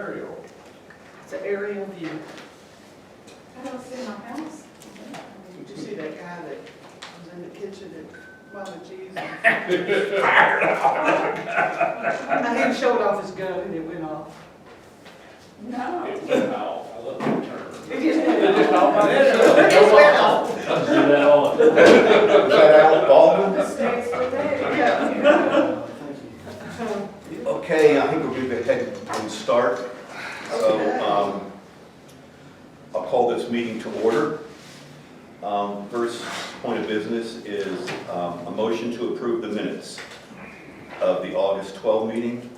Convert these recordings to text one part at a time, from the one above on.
aerial. It's an aerial view. I don't see my house. Did you see that guy that was in the kitchen at Mama G's? I had showed off his gun and it went off. No. It went off. I love that term. It just went It just off. all by It itself. just went off. Let's do that all. Is that Al Baldwin? The stakes were there. Yeah. Okay, I think we're going to go ahead and start. So, I'll call this meeting to order. First point of business is a motion to approve the minutes of the August 12 meeting.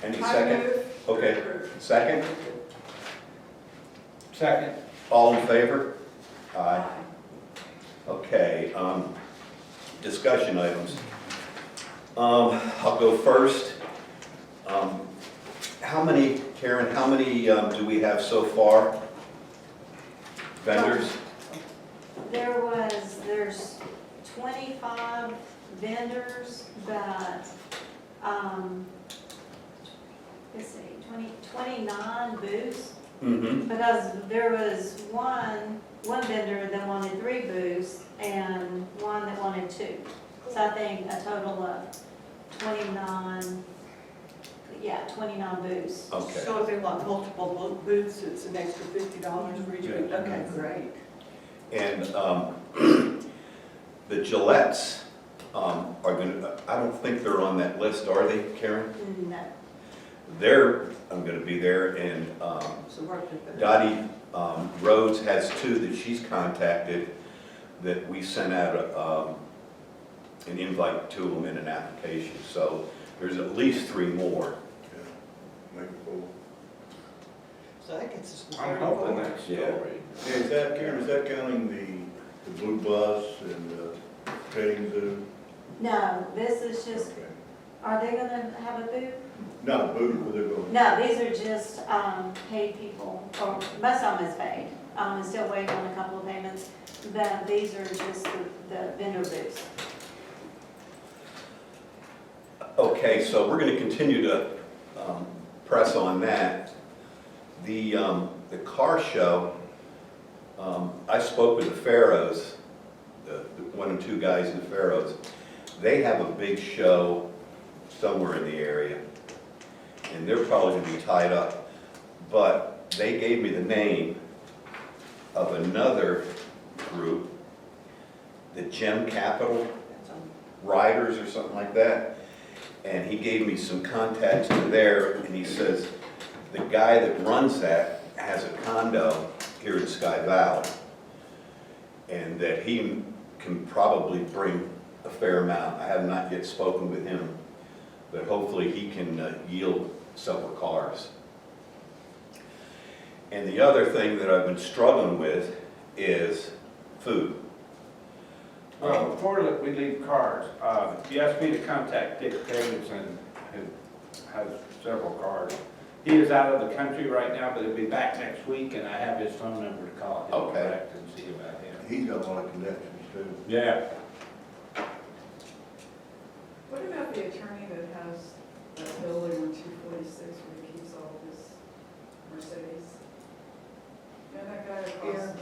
Any I second? move. Okay, second? Second. All in favor? Aye. Okay, discussion items. I'll go first. Karen, how many do we have so far? Vendors? There's 25 vendors, but, let's see, 29 booths. Mm-hmm. Because there was one vendor that wanted 3 booths and one that wanted 2. So I think a total of 29 booths. Okay. So if they want multiple booths, it's an extra $50 for each booth? Okay, great. And the Gillettes are going to, I don't think they're on that list, are they, Karen? No. I'm going to be there, and So work with it. Dottie Rhodes has 2 that she's contacted that we sent out an invite to them in an application. So there's at least 3 more. So that gets us. I'm hoping that Yeah. story. Yeah, is that, Karen, is that counting the blue bus and the petting zoo? No, this is just, Okay. are they gonna have a booth? No, booth, where they're going. No, these are just paid people, or most of them is paid. I'm still waiting on a couple of payments, but these are just the vendor booths. Okay, so we're going to continue to press on that. The car show, I spoke with the Pharaohs, the 1 and 2 guys in the Pharaohs. They have a big show somewhere in the area, and they're probably going to be tied up. But they gave me the name of another group, the Gem Capital Riders or something like that. And he gave me some contacts to there, and he says, the guy that runs that has a condo here in Sky Valley, and that he can probably bring a fair amount. I have not yet spoken with him, but hopefully he can yield several cars. And the other thing that I've been struggling with is food. Well, before we leave cars, you asked me to contact Dick Davidson, who has several cars. He is out of the country right now, but he'll be back next week, and I have his phone number to call him Okay. direct and see about him. He's got a lot of connections too. Yeah. What about the attorney that has that building on 246 where he keeps all of his Mercedes? Yeah, that guy across.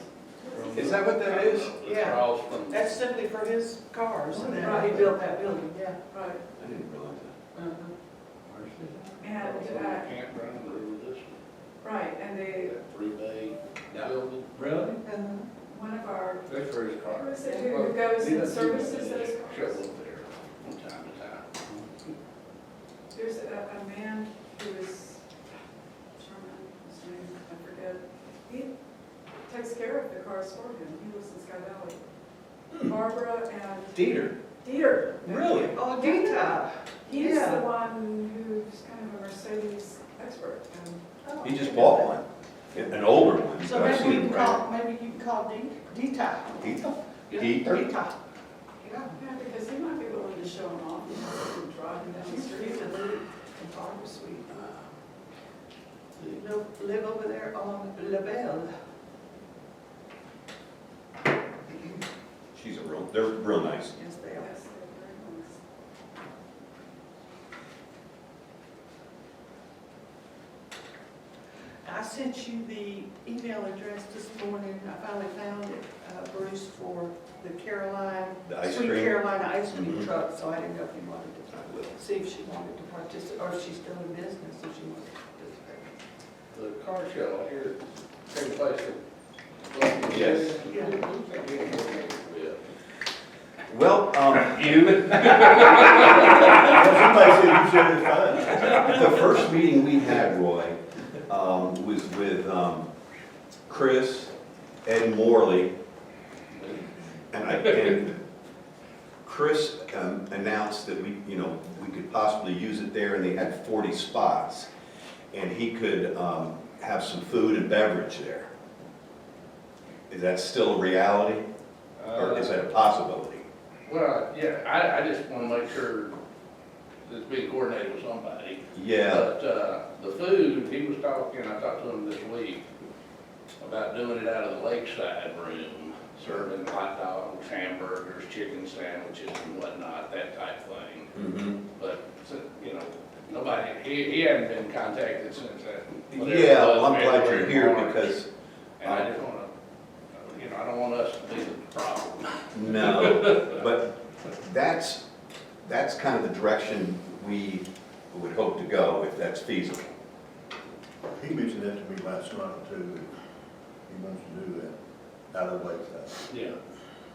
Is that what that is? Yeah, that's simply for his cars, and then he built that building, yeah. Right. I didn't realize that. And, Can't run through this right, and they, 3-bay building. Really? one of our, That's for his who car. is it who goes and services those Show cars? up there from time to time. There's a man who is, Sherman, his name, I forget. He takes care of the cars for him. He lives in Sky Valley. Barbara and Dieter? Dieter. Really? Oh, Dita. He's Yeah. the one who's kind of a Mercedes expert. And He just bought one, an older one. So I've maybe you seen can it. call, maybe you can call Dita. Dita? Yeah, Dieter? Dita. Yeah. yeah, because he might be willing to show him off. You know, driving down the She's street. used to live in Farmer Sweet. Live over there on La Belle. They're real nice. Yes, they are. Yes, they're very nice. sent you the email address this morning, I finally found it, Bruce, for the Caroline, The ice Sweet cream? Carolina ice cream Mhm. truck, so I didn't know if you wanted I to, will. see if she wanted to participate, or if she's still in business, if she wanted to participate. The car show here, take place at. Yes. Yeah. Yeah. Well, You? Somebody said you said it's fine. the first meeting we had, Roy, was with Chris, Ed Morley, and Chris announced that we could possibly use it there, and they had 40 spots, and he could have some food and beverage there. Is that still a reality, or is that a possibility? Well, yeah, I just want to make sure that it's being coordinated with somebody. Yeah, But, the food, he was talking, I talked to him this week about doing it out of the lakeside room, serving hot dogs, hamburgers, chicken sandwiches and whatnot, that type thing. mhm. But, nobody, he hadn't been contacted since that. Yeah, well, I'm glad you're February, here March. because, And I just wanna, I don't want us to be the problem. no, but that's kind of the direction we would hope to go if that's feasible. He mentioned that to me last night too, that he wants to do that out of the lakeside. Yeah.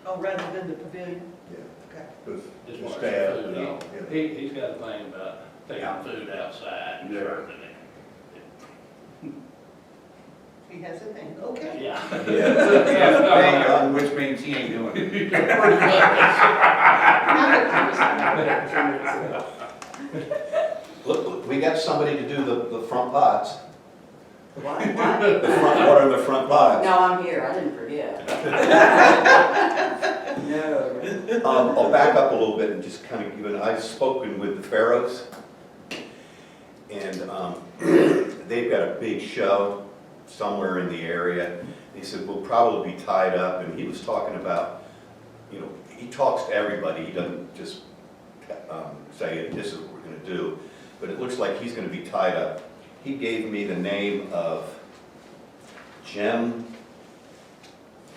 Oh, rather than the pavilion? Yeah. Okay. Because Just the want staff, food, and all, yeah. he's got a thing about taking food outside and Yeah. serving it. He has a thing, okay. Yeah. Yeah. Which means he ain't doing it. Look, we got somebody to do the front pots, What? the front, water in the front pots. No, I'm here, I didn't forget. No. I'll back up a little bit and just kind of give it, I've spoken with the Pharaohs, and they've got a big show somewhere in the area. He said, we'll probably be tied up, and he was talking about, he talks to everybody, he doesn't just say, this is what we're gonna do, but it looks like he's gonna be tied up. He gave me the name of Gem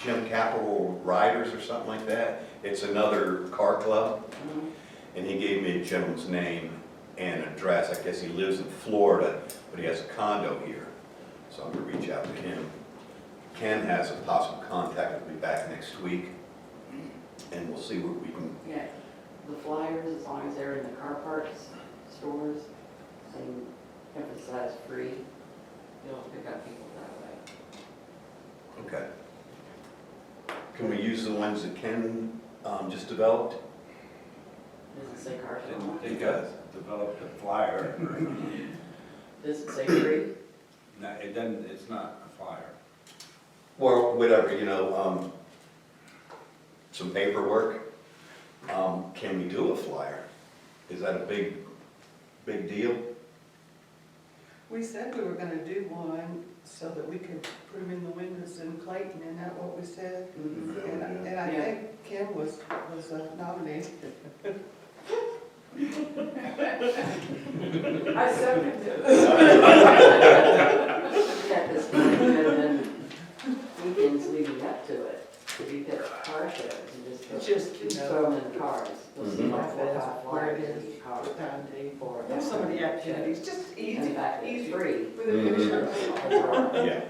Capital Riders or something like that. It's another car club, and he gave me a gentleman's name and address. I guess he lives in Florida, but he has a condo here, so I'm gonna reach out to him. Ken has a possible contact, he'll be back next week, and we'll see what we can. Yeah, the flyers, as long as they're in the car parts, stores, and emphasize free, you'll pick up people that way. Okay. Can we use the ones that Ken just developed? Does it say car show? on They it? got developed a flyer. Does it say free? No, it doesn't, it's not a flyer. Well, whatever, some paperwork. Can we do a flyer? Is that a big deal? We said we were gonna do one so that we could put them in the windows in Clayton, isn't that what we said? Mhm. And I Yeah. think Kim was nominated. I second it. Yeah, this kind of been weekends leading up to it, if you pick car shows and just throw them in cars. You'll see Mhm. like 4 or 5 Where it flyers in is, each car. what time, Dave? For There's some of the activities, just And easy, the fact that it's easy. free. With a picture. Yeah.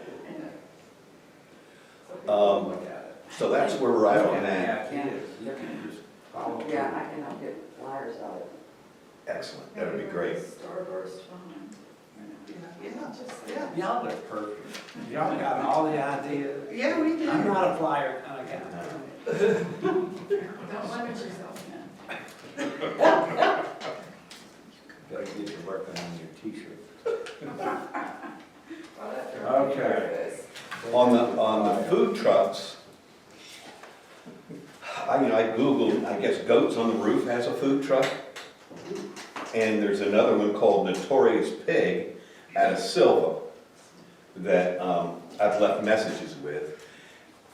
So people look at it. So that's where we're at on that. Yeah, it is. You can just follow. Yeah, I can help get flyers out. Excellent, that'd be great. Starburst fun. Yeah. Y'all are perfect. Y'all got all the ideas. Yeah, we do. I'm not a flyer kind of guy. Don't limit yourself, man. Gotta get you working on your t-shirt. Well, that's Okay. there it is. On the food trucks, I Googled, I guess Goats on the Roof has a food truck. And there's another one called Notorious Pig out of Silva that I've left messages with.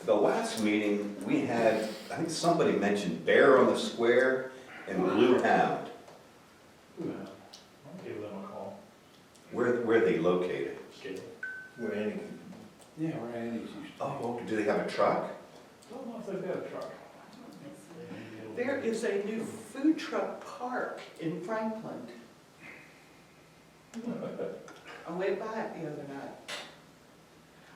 The last meeting, we had, I think somebody mentioned Bear on the Square and Blue Hound. I'll give them a call. Where are they located? Scale. Where Annie, Yeah, where Andy's used to. Oh, do they have a truck? I don't know if they've got a truck. There is a new food truck park in Franklin. I went by it the other night.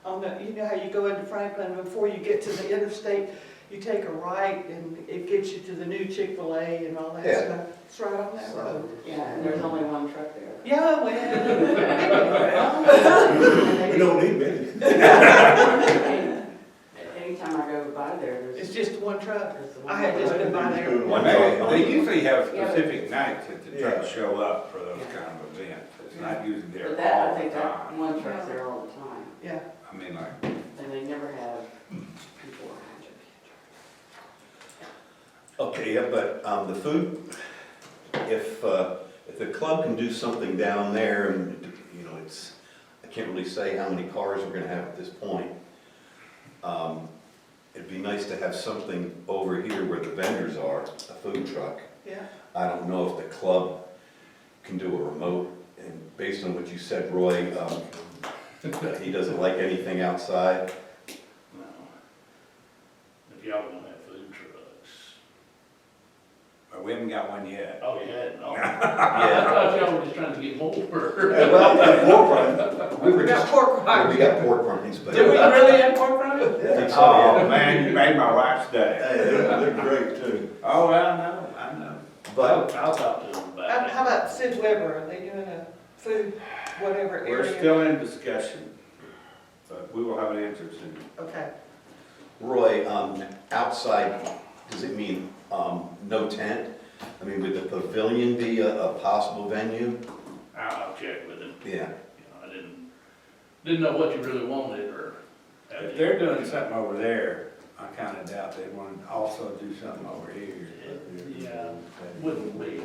On the, you know how you go into Franklin, before you get to the interstate, you take a right and it gets you to the new Chick-fil-A and all that Yeah. stuff. It's right on that road. Yeah, and there's only one truck there. Yeah, well. we don't need many. Anytime I go by there, It's there's. just one truck. there's the one I had just been by there. One They truck. they usually have Yeah, but- specific nights that the trucks Yeah. show up for those kind of events. It's not usually there But that, I all the think that time. one truck's there all the time, Yeah. I mean, like, and they never have people around. Okay, yeah, but the food, if the club can do something down there, and, you know, it's, I can't really say how many cars we're gonna have at this point. It'd be nice to have something over here where the vendors are, a food truck. Yeah. I don't know if the club can do a remote, and based on what you said, Roy, he doesn't like anything outside. No. If y'all don't have food trucks. well, we haven't got one yet. Oh, yeah, no. I Yeah. thought y'all were just trying to get more. Well, we were We got just, pork rinds. we got pork rinds, but. Do we really have pork rinds? I think so, Oh, yeah. man, you made my wife's day. Hey, they're great too. Oh, well, I know. But I'll talk to them about it. How about Sid Weber? Are they doing a food, whatever area? We're still in discussion, but we will have an answer soon. Okay. Roy, outside, does it mean no tent? I mean, would the pavilion be a possible venue? I'll check with them. Yeah. You know, I didn't know what you really wanted, or. If they're doing something over there, I kind of doubt they want to also do something over here. Yeah, wouldn't be.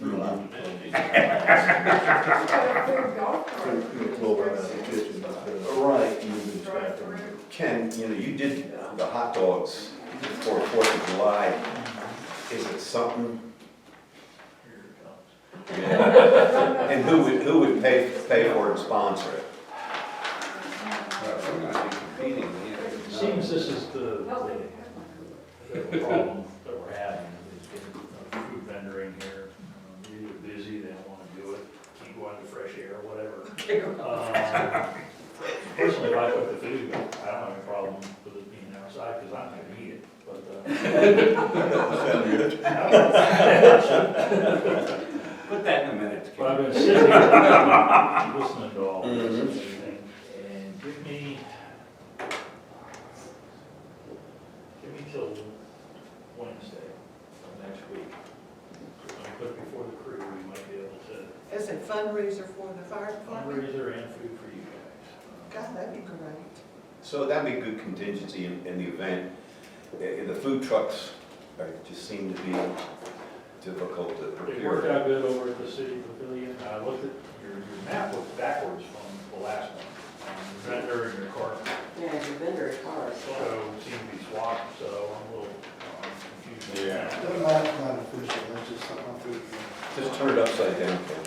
Mhm. Food golf cart. You'll pull right out of the kitchen. Right. Moving Drive stuff. through. Ken, you know, you did the hot dogs for 4th of July. Is it something? Yeah. And who would pay for it and sponsor it? But we're not competing, It seems this is the problem that we're having, is getting food vendor in here. They're either busy, they don't want to do it, can't go out in the fresh air, whatever. Personally, if I cook the food, I don't have any problem with it being outside, because I'm not gonna eat it, but, Put that in a minute. but I've been sitting here, listening to all this and everything, and give me till Wednesday of next week. When I put it before the crew, we might be able to As a fundraiser for the fire department? fundraiser and food for you guys. God, that'd be great. So that'd be good contingency in the event. The food trucks just seem to be difficult to It worked procure. out good over at the city pavilion. I looked at, your map looks backwards from the last one. Your vendor and your car Yeah, your vendor cars. show seem to be swapped, so I'm a little confused. Yeah. Doesn't matter, it's not official, that's just something I'm food. Just turn it upside down, Ken.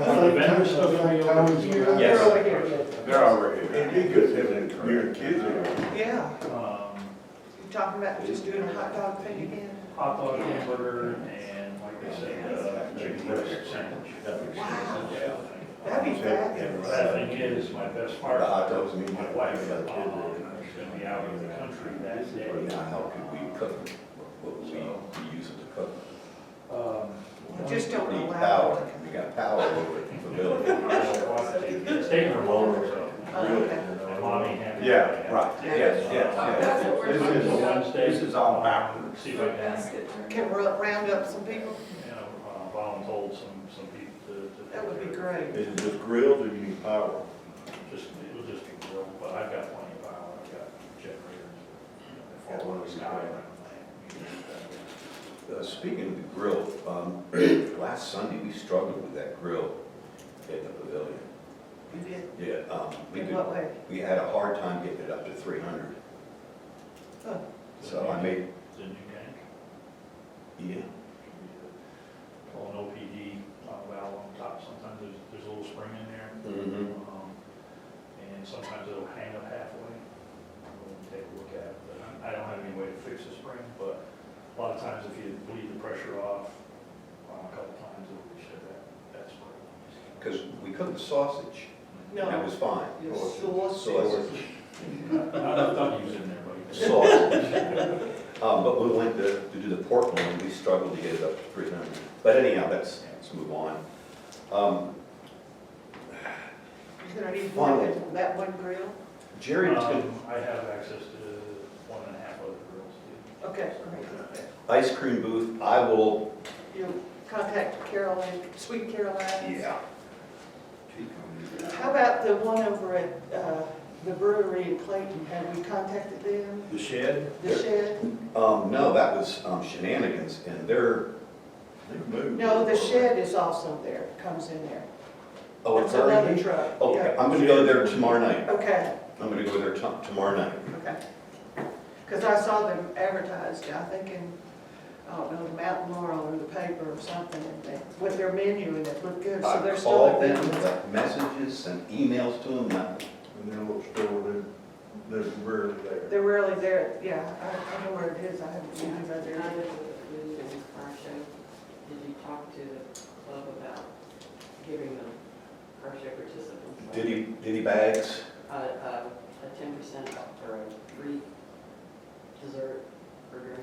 Are the vendors still gonna be over here? They're Yes. over here, yes. They're over It'd here. be good to have your kids there. Yeah. Um, You talking about just doing a hot dog thing again? Hot dog, hamburger, and like they said, chicken breast sandwich. Wow. Yeah. That'd be fabulous. That thing is, my best part. The hot dogs, I mean, My wife, is gonna be out in the country that day. Now, how could we cook them? What would we use it to cook? You just don't We need allow power, we got power over at the pavilion. It's taking her longer, so. Okay. And mommy had. Yeah, right, yes, yes, That's yes. what we're This doing. is- Wednesday. This is all backwards. See if I can, Basket turn. Can round up some people? voluntold some people to. That would be great. Is it just grilled or you need power? Just, it would just be grilled, but I've got plenty of power, I've got generators. Yeah, Fall one in of the these sky guys. around that. Speaking of the grill, last Sunday, we struggled with that grill in the pavilion. You did? Yeah, In what way? we had a hard time getting it up to 300. Huh. So I made, It's a new tank. yeah, Pull an OPD valve on top, sometimes there's a little spring in there. mm-hmm. because we cooked the sausage, and that No, was fine. your sauce. Sausage. I thought he was in there, but. Sausage. But when we went to do the pork loin, we struggled to get it up to 300. But anyhow, let's move on. Is there any more than that one grill? Jerry, was gonna- I have access to 1.5 other grills too. Okay, great. ice cream booth, I will, You'll contact Caroline, Sweet Caroline? yeah. How about the one over at the brewery in Clayton? Have we contacted them? The shed, The shed? No, that was Shenanigans, and they're, they moved. No, the shed is also there, comes in there. oh, it's That's another already? truck. Okay, Yeah. I'm gonna go there tomorrow night. Okay, I'm gonna go there tomorrow night. okay. Because I saw them advertised, I think in, I don't know, the Mountain Laurel or the paper or something, and with their menu, and it looked good, so I they're still called them, available. left messages, and emails to them, nothing. In their little store, there's rarely there. They're rarely there, yeah, I know where it is, I haven't seen it And there. I did with the food and car show. Did you talk to the club about giving the car show participants? Diddy bags, A 10% or a free dessert or drink?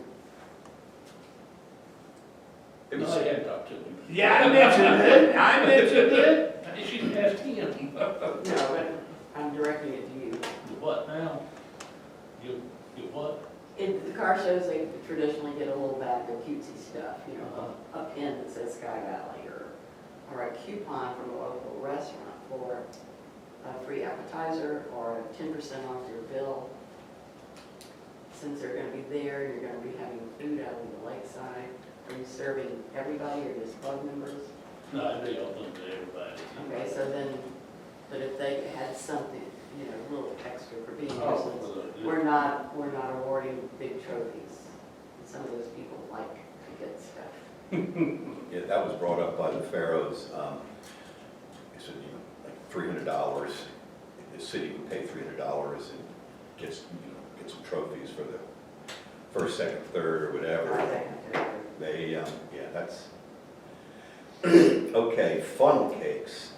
it No, was, I had talked to him. Yeah, I mentioned it, I mentioned it. You should ask him. No, but I'm directing it to you. You what now? You what? In the car shows, they traditionally get a little bag of cutesy stuff, you know, a pin that says Sky Valley, or a coupon from a local restaurant for a free appetizer or a 10% off your bill. Since they're gonna be there, you're gonna be having food out on the lakeside. Are you serving everybody or just club members? No, I'd be open to everybody. Okay, so then, but if they had something, you know, a little extra for being Oh, persons, for the- we're not awarding big trophies. Some of those people like to get stuff. yeah, that was brought up by the Pharaohs. They said, like $300, the city would pay $300 and get some trophies for the first, second, third, or whatever. Okay. They, yeah, that's, okay, funnel cakes.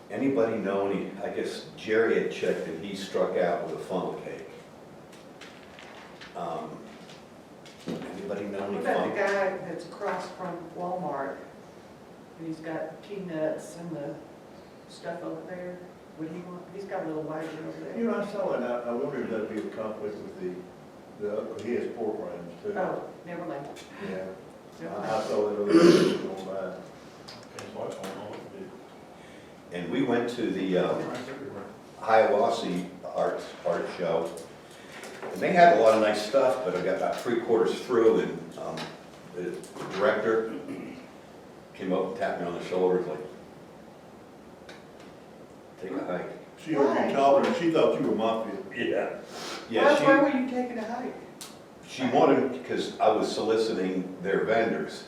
Anybody know any, I guess Jerry had checked and he struck out with a funnel cake. Anybody know any What about funnel? the guy that's across from Walmart? He's got peanuts and the stuff over there. Would he want, he's got a little wagon over You there. know, I saw it, I wondered if that'd be a conflict with he has pork rinds too. Oh, never mind. Yeah, Never I mind. saw that other day going by. That's what's going on with the And we went to the restaurants everywhere. Hiawassee art show. And they had a lot of nice stuff, but I got about 3/4 through and the director came up and tapped me on the shoulder, like, take a hike. She heard you talking, and she thought you were mafia. Yeah. Why were you taking a hike? She wanted, because I was soliciting their vendors.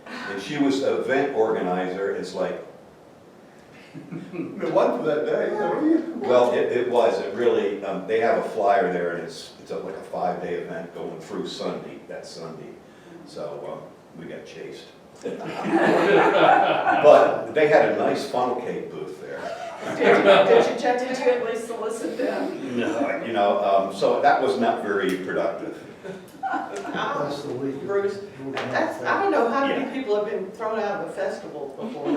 And she was an event organizer, it's like, It wasn't for that day, were you? well, it really, they have a flyer there and it's like a 5-day event going through that Sunday. So, we got chased. But they had a nice funnel cake booth there. Did you check Did it you at least solicit them? No, you know, so that was not very productive. That's the week. Bruce, that's, I don't know how many people have been thrown out of a festival before.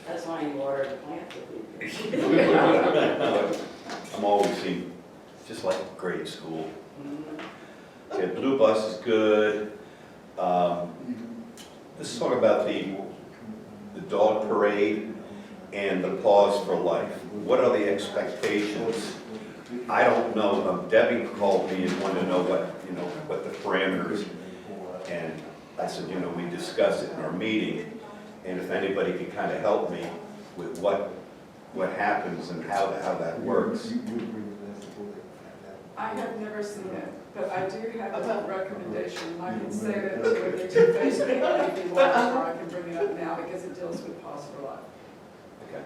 That's why you ordered a plant. I'm always seeing, just like grade school. Okay, Blue Bus is good. Let's talk about the dog parade and the Pause for Life. What are the expectations? I don't know. Debbie called me and wanted to know what the parameters. And I said, we discussed it in our meeting, and if anybody could kind of help me with what happens and how that works. I have never seen it, but I do have a recommendation, and I can say that to the two Facebook if you want, or I can bring it up now because it deals with Pause for Life. Okay.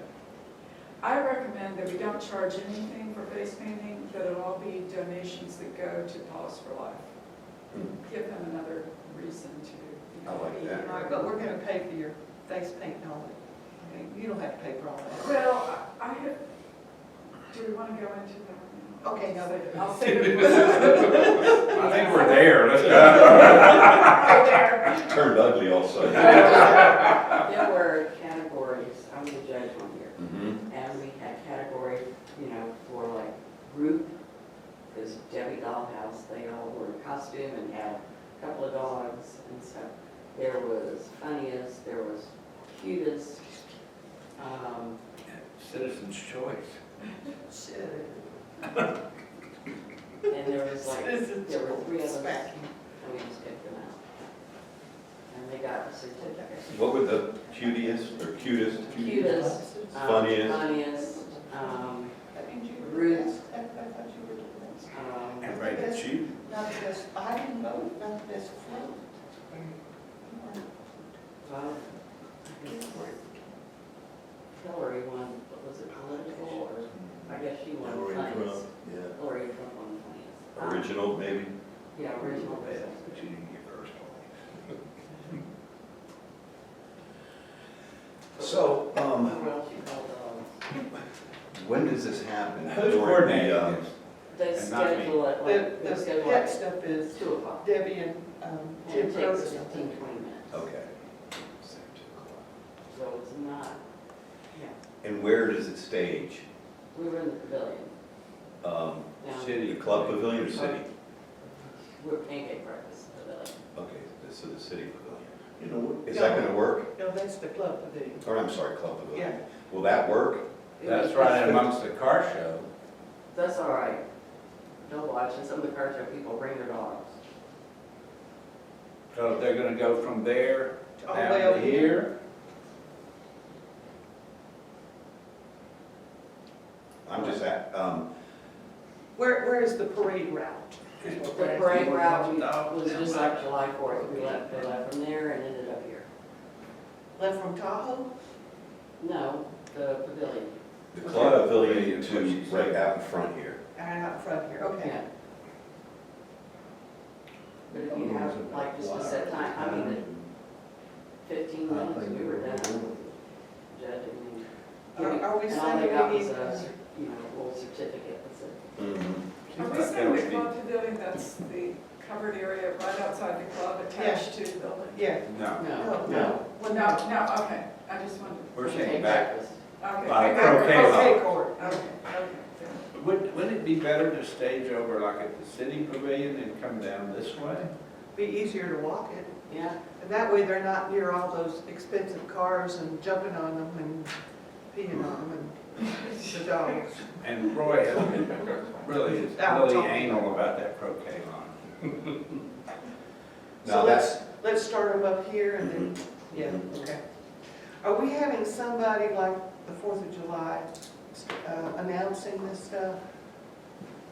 I recommend that we don't charge anything for face painting, that it all be donations that go to Pause for Life. Give them another reason to. I like that. All right, but we're gonna pay for your face paint and all that. I mean, you don't have to pay for all that. Well, I have, do we want to go into that? Okay, no. I'll save it. I think we're there, let's go. Right there. Turned ugly also. There were categories, I'm the judge on here, Mhm. and we had categories, you know, for like group, because Debbie Dollhouse, they all were in costume and had a couple of dogs and stuff. There was funniest, there was cutest, Citizen's choice. and there was like, there were 3 others, and we just picked them out. And they got a certificate. What were the cutest, or cutest? Cutest, Funniest. funniest, That means you were Ruth. the best. I thought you were the best. And rated shoe. Not the best, I didn't vote, not the best float. well, I guess Hillary won, what was it, political, or, I guess she won Hillary Trump, funniest. yeah. Hillary Trump won funniest. Original, maybe? Yeah, original best. But you didn't get first So, What else you call when does this happen? Who's During the, coordinating this? They And not me. schedule it, like, they The schedule pet it stuff is 2 o'clock. Debbie and And Jim it takes Curtis. 15, 20 minutes. Okay. So it's not, And where does it stage? we were in the pavilion. Um, Down- City. The club pavilion or city? We're pancake breakfast pavilion. Okay, so the city pavilion. You know what? Is that gonna work? No, that's the club pavilion. Or, I'm sorry, club pavilion. Yeah. Will that work? That's right amongst the car show. That's all right. Don't watch, and some of the car show people bring their dogs. So they're gonna go from there All the way down over to here. here. I'm just at, Where is the parade route? The parade route was just like July 4th. They left from there and ended up here. Left from Tahoe? No, the pavilion. the club pavilion to right out in front here. And out front here, okay. Yeah. But if you have like just a set time, I mean, 15 minutes, we were done judging. Are we And all they saying got we was need? a, you know, little certificate that said, Mhm. Are we saying the club pavilion, that's the covered area right outside the club attached to the building? Yeah, No, no. no. Well, no, okay, I just wanted, we're saying pancake back. breakfast. okay. By the okay, croquet okay, lawn. court. Okay. Wouldn't it be better to stage over like at the city pavilion and come down this way? Be easier to walk it. Yeah, And that way they're not near all those expensive cars and jumping on them and peeing on them and the dogs. And Roy has been really anal about that croquet lawn. So Now let's start them up here and then, yeah, okay. Are we having somebody like the 4th of July announcing this stuff?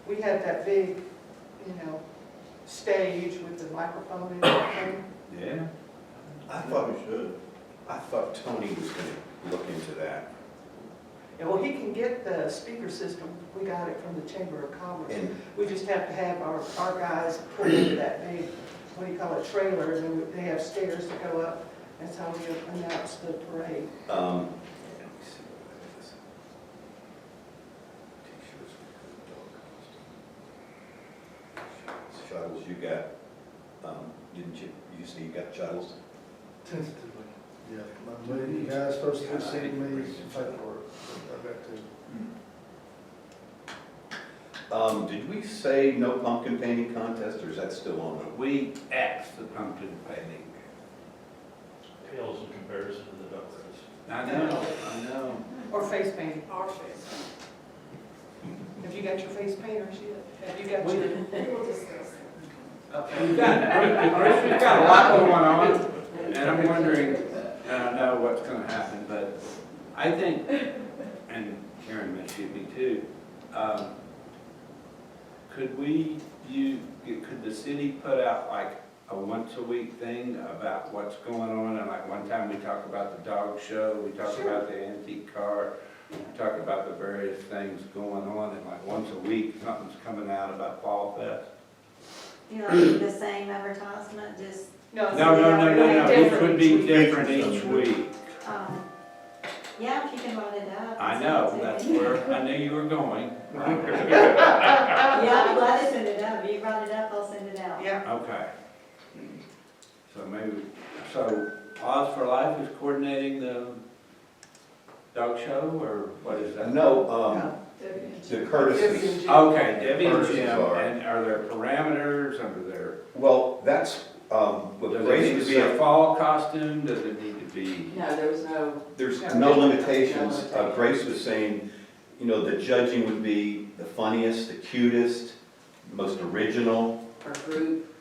We had that big, stage with the microphone and everything. Yeah. I thought Tony was gonna look into that. Yeah, well, he can get the speaker system. We got it from the Chamber of Commerce. And We just have to have our guys put into that big, what do you call it, trailer, and then they have stairs to go up. That's how we announce the parade. let me see what it is. T-shirts with dog costume. Shuttles, you got, didn't you say you got shuttles? Tentatively, yeah. The guy's supposed to be sending me some paperwork. I've got to. Did we say no pumpkin painting contest, or is that still on? We axed the pumpkin painting. Pales in comparison to the duck race. I know. Or face painting. Our face. Have you got your face painters yet? Have you got We- your? We will discuss that. We've got a lot going on, and I'm wondering, and I know what's gonna happen, but I think, and Karen may shoot me too, could the city put out like a once-a-week thing about what's going on? And like one time we talk about the dog show, we talk about the antique car, we talk about the various things going on, and like once a week, something's coming out about Fall Fest. You know, the same advertisement, just, No, it would be different each week. Yeah, if you can write it up. I and know, send it to that's me. where I knew you were going. Yeah, I'm glad to send it up. If you write it up, I'll send it out. Yeah, Okay. So maybe, so Oz for Life is coordinating the dog show, or what is that? No, no. Debbie and the Jim. Debbie and Curtis, Jim. Okay, Debbie and Curtis Jim, are- and are there parameters under there? well, that's, what Does it Grace need was to be a saying. fall costume? Does it need to be? No, there was no, There's No, no no limitations. limitations. Grace was saying, you know, the judging would be the funniest, the cutest, most original. or group.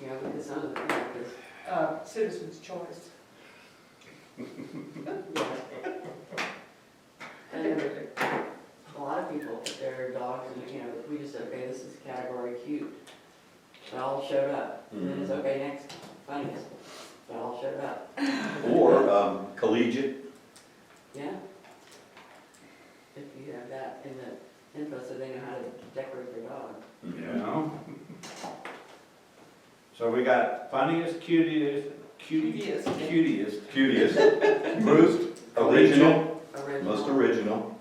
You know, because some of the, because, Citizen's choice. and a lot of people put their dogs in, you know, we just said, okay, this is category cute. They all showed up. And then it's okay, next, funniest. They all showed up. Or collegiate. Yeah. If you have that in the info, so they know how to decorate their dog. You know? So we got funniest, cutest, Cutiest. Cutest, most original, most original.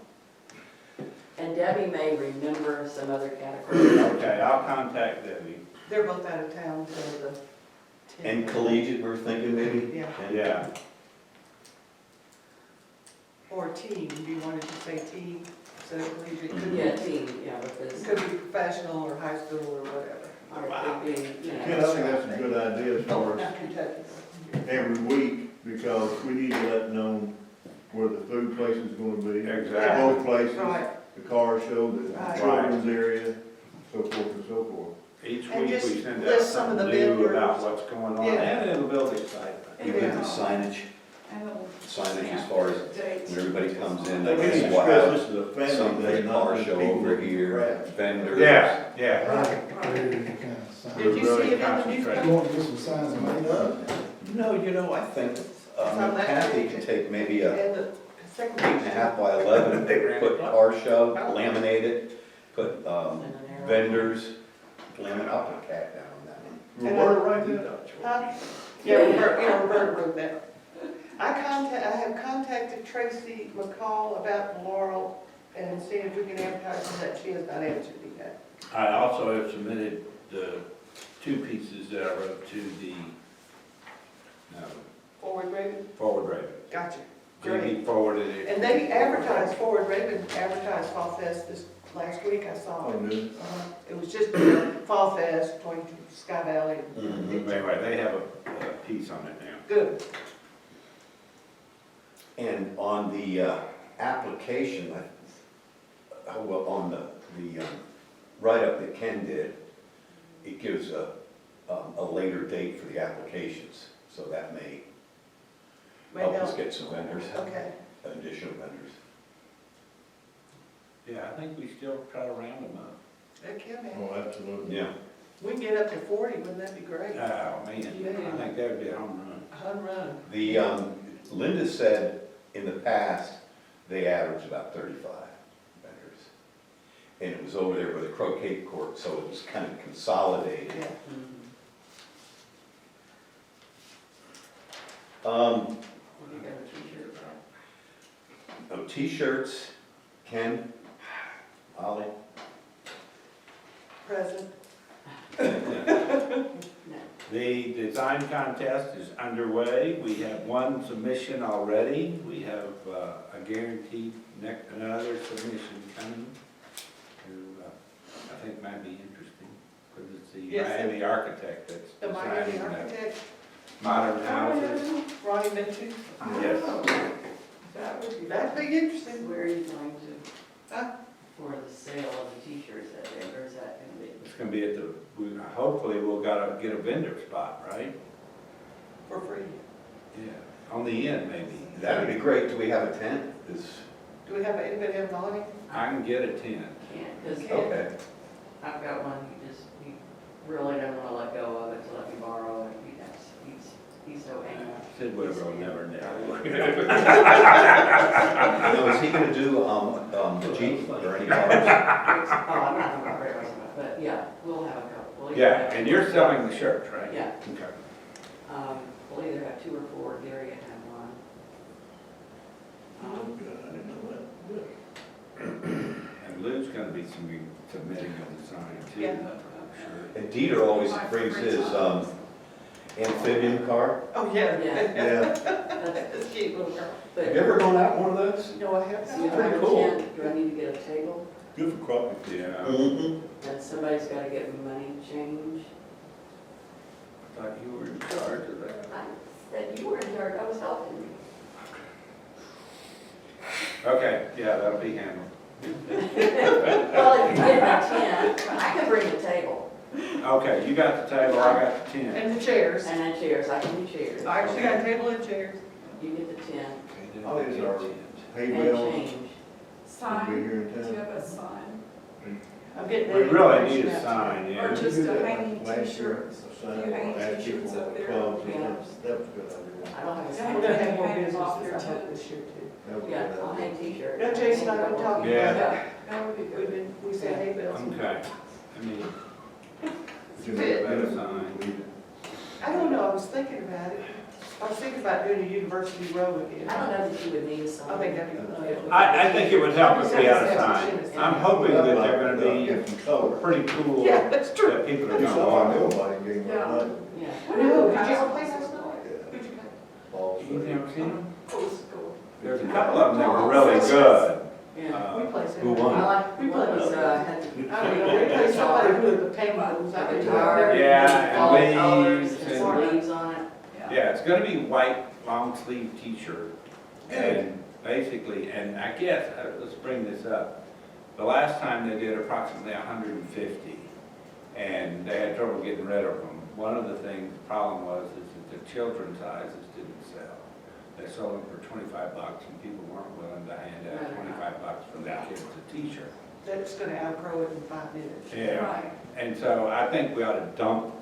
And Debbie may remember some other categories. Okay, I'll contact Debbie. They're both out of town till the 10th. And collegiate, we're thinking maybe? Yeah, Yeah. or team, do you want to just say team, instead of collegiate? Could be- Yeah, team, yeah, It because, could be professional or high school or whatever. or it could be, you Ken, I know. think that's a good idea as far as Not Kentucky. every week, because we need to let them know where the food place is gonna be. Exactly. Both places, Right, the car show, the Right. children's area, so forth and so forth. Each And week we just send out list some of the something new vendors. about what's going on, Yeah. and it'll build excitement. Even the signage, And the signage as far as dates. when everybody comes in, We they need can to see what stress happens. this is a family Some day, for the not car just show people over with here, crafts. vendors. Yeah, yeah. Right, right. did you see it in the newspaper? You want to get some signs made up? No, you know, I think on that Kathy page. can take maybe a And the second 8.5 by 11, put car show, laminate it, put and an arrow. vendors, laminate, I'll put a cat down on that one. Roberta, write that up. Huh? Yeah, Roberta wrote that. I have contacted Tracy McCall about Laurel and seeing if we can advertise on that. She has not answered me yet. I also have submitted the 2 pieces that I wrote to the Forward Raven, Forward Raven. gotcha. Great. Jamie forwarded it. And they advertised, Forward Raven advertised Fall Fest this last week, I saw Oh, it. good. It was just, Fall Fest, going to Sky Valley. Anyway, they have a piece on it now. Good. And on the application, well, on the write-up that Ken did, it gives a later date for the applications, so that may help us get some vendors, Okay. additional vendors. Yeah, I think we still try to round them up. That can be. Oh, absolutely. Yeah. We can get up to 40, wouldn't that be great? Oh, man, I think that would be a home run. Home run. The, Linda said in the past, they averaged about 35 vendors. And it was over there by the croquet court, so it was kind of consolidated. Yeah. What do you got a t-shirt about? T-shirts, Ken, Ollie. Present. The design contest is underway. We have 1 submission already. We have a guaranteed another submission coming. Who I think might be interesting, because it's the Yes, Miami architect that's The Miami designing the architect, modern houses. Ronnie Mitchell. Yes. That would be. That'd be interesting. Where are you going to, Huh? for the sale of the t-shirts that day, where's that gonna be? It's gonna be at the, hopefully we'll get a vendor spot, right? For free. Yeah, on the end maybe. That would be great. Do we have a tent? Do we have, anybody have an awning? I can get a tent. Can't, because Okay. Okay. I've got one, he really doesn't wanna let go of it to let me borrow it, he's so angry. Sid Weber will never know. Now, is he gonna do, the Jeep or any cars? Oh, I'm not talking about radars, but yeah, we'll have a couple. We'll either Yeah, have- and you're selling the shirts, right? Yeah, Okay. we'll either have 2 or 4, Gary can have one. Oh, good, I didn't know that. Good. And Lou's gonna be submitting a design too. Yeah. Sure. And Dieter always brings his amphibian car. Oh, yeah. Yeah, It's cute little girl. But, Have you ever gone out in one of those? No, I haven't. so you have a Pretty cool. tent, do I need to get a table? good for crappie. Yeah, Mm-hmm. And somebody's gotta get me money change? I thought you were in charge of that. I said you were in charge, I was helping you. Okay, yeah, that'll be handled. Well, if you get my tent, I can bring the table Okay, you got the table, I got the tent. And the chairs. and then chairs, I can do chairs. I actually got a table and chairs. You get the tent Oh, is our hay and bales change. will be Sign, here do in you town? have a sign? I'm getting We that really need information a out sign, Or yeah. just We did a that hanging last year, t-shirts? a sign, Few hanging ask people t-shirts up there. clubs, and Yeah. that was a good idea. I don't have a to. sign. We're gonna have more Hang them business, off your I hope, tent. this year too. That was a Yeah, good I'll idea. hang t-shirts. Yeah, Jason, I've been talking Yeah. about that. That would be We've good. been, we said hay bales. Okay, I mean, Did you Fit. make better that sign. I don't know, I was thinking about it. I was thinking about doing a University Row again. I don't know that you would need a sign. I think that'd be good. I think it would help if we had a sign. I'm hoping that they're gonna be Get some color. pretty cool, Yeah, that's true. that people are You gonna saw I know want. about it, gave me Yeah. a night. Yeah. No, did you ever play last night? Yeah. Who'd you play? Balls. You've never seen them? Old school. There's a couple of them that were really good. Yeah. We played some. Who won? I like, We one played. was, had the. I don't know, we played somebody who had the penguins. I don't know. Guitar. Yeah, Fall and colors leaves and and- some leaves on it. Yeah, it's gonna be white, long sleeve t-shirt. And basically, and I guess, let's bring this up. The last time they did approximately 150, and they had trouble getting rid of them. One of the things, the problem was, is that the children's sizes didn't sell. They sold them for $25, and people weren't willing to hand out $25 for their kids a t-shirt. That's gonna outgrow it in 5 minutes. Yeah, Right. and so I think we ought to dump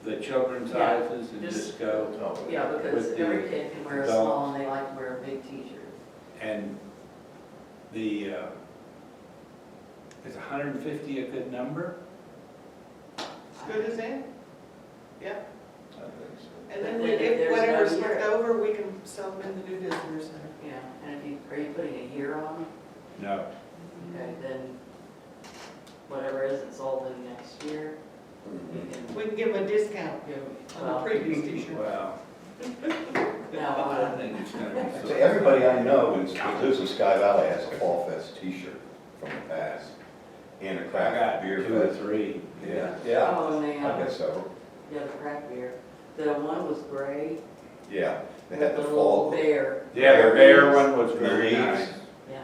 the children's Yeah, sizes and just- just go. Yeah, because With the every kid can wear a adults. small and they like to wear a big t-shirt. And the, is 150 a good number? As good as in? Yeah. I think so. And then But we, then if if there's whatever's no year- left over, we can sell them in the new visitor center. Yeah, and if you, are you putting a year on? No. Okay, then whatever isn't sold in next year, you can We can give them a discount give, on the well, previous t-shirt. Well, now, I think it's gonna be. So everybody I know that lives in Sky Valley has a Fall Fest t-shirt from the past, and a I craft got beer 2 or fest. 3, yeah. Yeah, oh, and they, I guess so, yeah, the craft beer. The one was gray, yeah. They with had the the little fall, bear. Yeah, the bear one was very Leaves. nice. Yeah.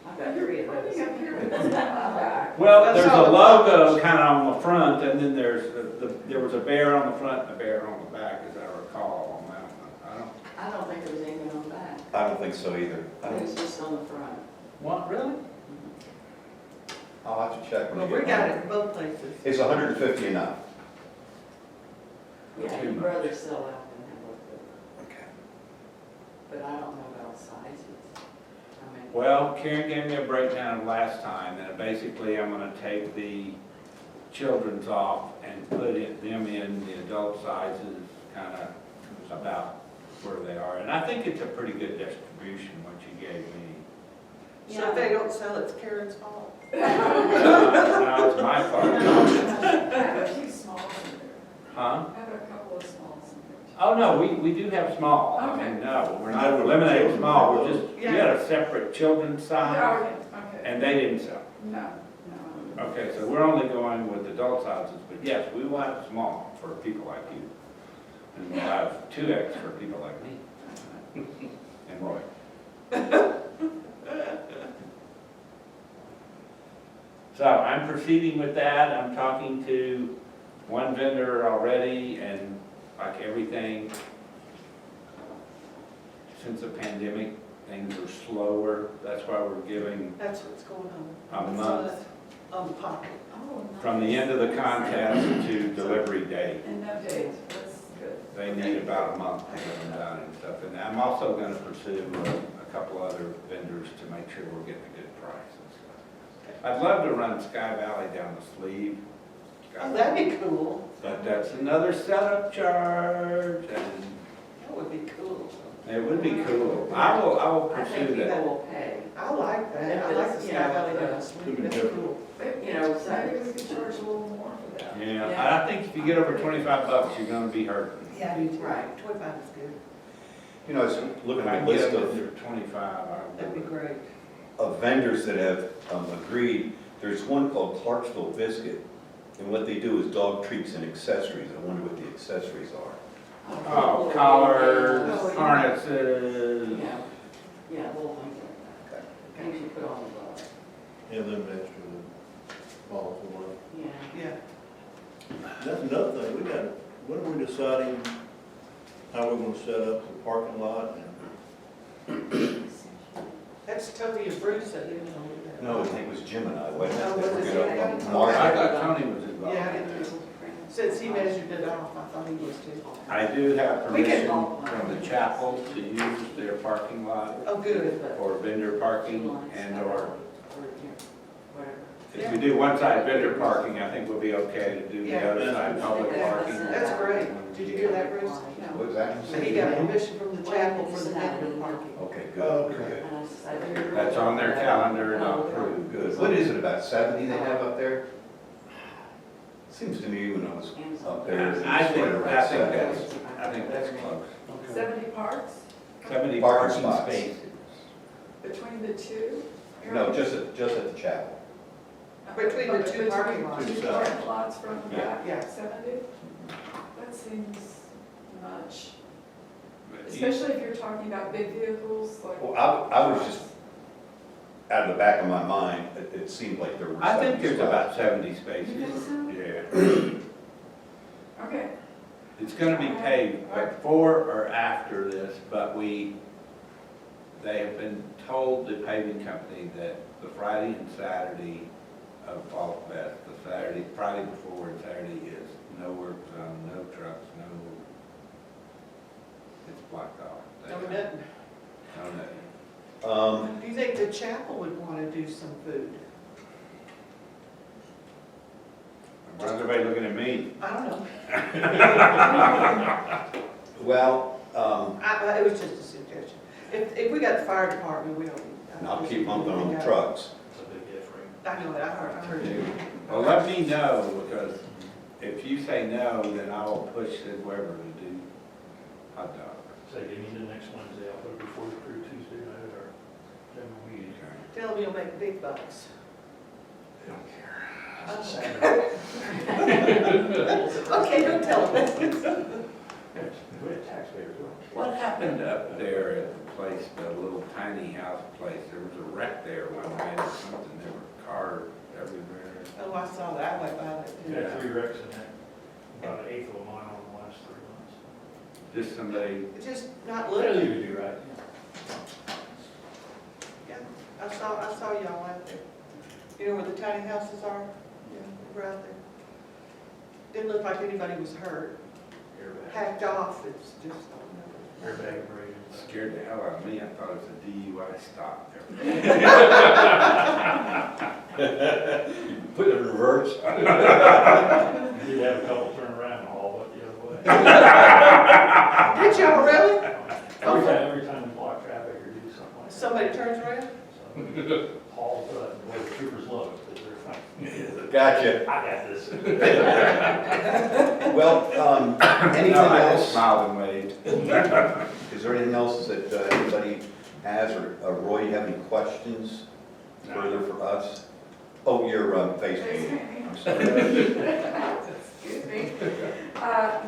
I've got 3 of What do those. you have here? That's not my back. Well, That's there's how a the logo box- kind of on the front, and then there's, there was a bear on the front and a bear on the back, as I recall, on that one. I don't think there was anything on the back. I don't think so either. I think it's just on the front. What, really? I'll have to check when Well, you we get got home. it in both places. It's 150 enough. Yeah, Too your much. brother still out and have looked at it, Okay. but I don't know about sizes. I mean, Well, Karen gave me a breakdown of last time, and basically I'm gonna take the children's off and put them in the adult sizes, kind of about where they are. And I think it's a pretty good distribution, what you gave me. So if they don't sell, it's Karen's fault. No, it's my fault. I have a few smalls in there. Huh? I have a couple of smalls in there. Oh, no, we do have small. I mean, no, we're not eliminating small, we're just, we had a separate children's Oh, size, yeah, okay. and they didn't sell. No, no. Okay, so we're only going with adult sizes, but yes, we will have small for people like you. And we'll have 2X for people like me and Roy. So I'm proceeding with that. I'm talking to one vendor already, and like everything, since the pandemic, things are slower. That's why we're giving That's what's going on. a month On the pocket. Oh, from the end of the nice. contest to delivery date. And no date, that's good. They need about a month to get them done and stuff. And I'm also gonna pursue a couple other vendors to make sure we're getting a good price and stuff. I'd love to run Sky Valley down the sleeve. Oh, that'd be cool. But that's another setup charge, and That would be cool. It would be cool. I will I think pursue people that. will pay. I like that, I like the Sky Valley down Sweeney, that's cool. You know, Maybe we so, could charge a little more for that. Yeah, Yeah. I think if you get over $25, you're gonna be hurting. Yeah, I do too. Right. 25 is good, You know, I was looking If I at can the get list up of to 25, that'd be great. vendors that have agreed. There's one called Clarksville Biscuit, and what they do is dog treats and accessories. I wonder what the accessories are. Oh, collars, Oh, yeah. harnesses. Yeah, yeah, little things like that. Things you put on the dog. And then extra balls of wood. Yeah. Yeah, That's another thing, when are we deciding how we're gonna set up the parking lot? that's Toby and Bruce that live over there. No, I think it was Jim and I, wasn't it? Oh, was That were it gonna Jim? mark I it. thought Tony was involved. Yeah, I didn't know. Since he measured it off, I thought he was too. I do have We can- permission from the chapel to use their parking lot Oh, good. for vendor parking and/or Whatever. if we do one side vendor parking, I think we'll be okay to do the Yeah. other side public parking. That's great. Did you hear that, Bruce? What was that? So he got permission from the chapel for the vendor parking. Okay, Oh, good, okay. good. That's on their calendar and I'll approve. Good. What is it, about 70 they have up there? Seems to me when I was up there, it was I think, right around I think 70. that's close. 70 parks 70 Parking parking spots. spaces. between the two? No, areas? just at the chapel. Between the two parking lots. Two parking lots front and back, Yeah. 70? That seems much, But you- especially if you're talking about big vehicles like. Well, I was just, out of the back of my mind, it seemed like there were 70 I think there's spots. about 70 spaces. You think so? Yeah. Okay, It's gonna be paved before or after this, but they have been told, the paving company, that the Friday and Saturday of Fall Fest, the Friday before and Saturday is no work zone, no trucks, no, it's blocked off. No, nothing. No, nothing. Do you think the chapel would want to do some food? Why is everybody looking at me? I don't know. Well, It was just a suggestion. If we got the fire department, we don't. and I'll keep bumping on the trucks. It's a big difference. I know it, I heard you. Well, let me know, because if you say no, then I will push whoever to do hot dog. Say, give me the next Wednesday, I'll put it before the crew Tuesday night at our general meeting. Tell them you'll make big bucks. They don't care. That's Saturday. Okay, don't tell them. We have taxpayers, well. What happened up there at the place, the little tiny house place? There was a wreck there one night or something. There were cars everywhere. Oh, I saw that, I went by that We too. had 3 wrecks in that, about an eighth of a mile in the last 3 months. Just somebody, It's just not What do looking. you do, right? Yeah, I saw y'all out there. You know where the tiny houses are? Yeah, we're out there. Didn't look like anybody was hurt. Airbag. Hacked off, it's just. Airbag abrasion. scared the hell out of me. I thought it was a DUI stop there. Put it in reverse. We did have a couple turn around and haul it the other way. Did y'all really? Every time we block traffic or do something like that. Somebody turns around? So, haul it, boy, the troopers love it, because they're like, Gotcha. I got this. Well, anything No, I just else? smiled and waved. Is there anything else that anybody has, or Roy, you have any questions further for us? Oh, your face painting. I'm sorry. excuse me.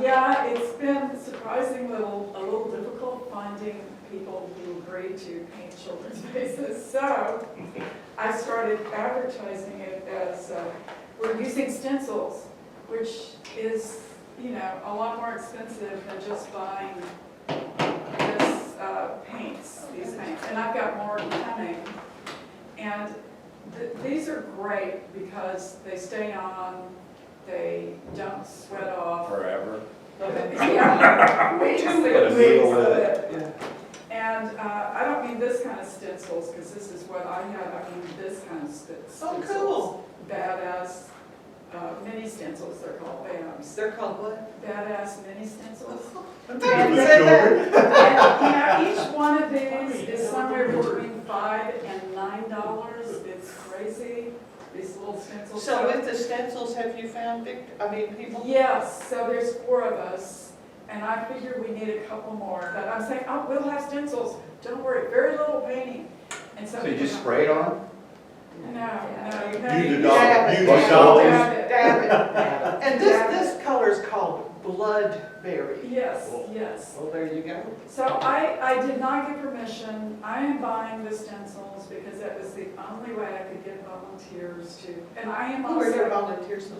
Yeah, it's been surprisingly a little difficult finding people who agree to paint children's faces. So I started advertising it as, we're using stencils, which is, you know, a lot more expensive than just buying this these paints. And I've got more coming. And these are great because they stay on, they don't sweat off. Forever. Yeah, weeks Put a needle of in it. And I don't mean this kind of stencils, because this is what I have, I mean this kind of stencils. Oh, cool. Badass mini stencils, they're called BAMs. They're called what? Badass mini stencils. And And each one of these is somewhere between $5 and $9. It's crazy, these little stencils. So with the stencils, have you found people? Yes, so there's 4 of us, and I figure we need a couple more, but I'm saying, oh, we'll have stencils, don't worry, very little painting. And So you just spray it on? No, no, you You have. the dab dog, it, you dab the it, dog. Dab it. Yeah. And this color is called bloodberry. Yes, yes. Well, there you go. So I did not get permission. I am buying the stencils because that was the only way I could get volunteers to, and I am Who are your also, volunteers so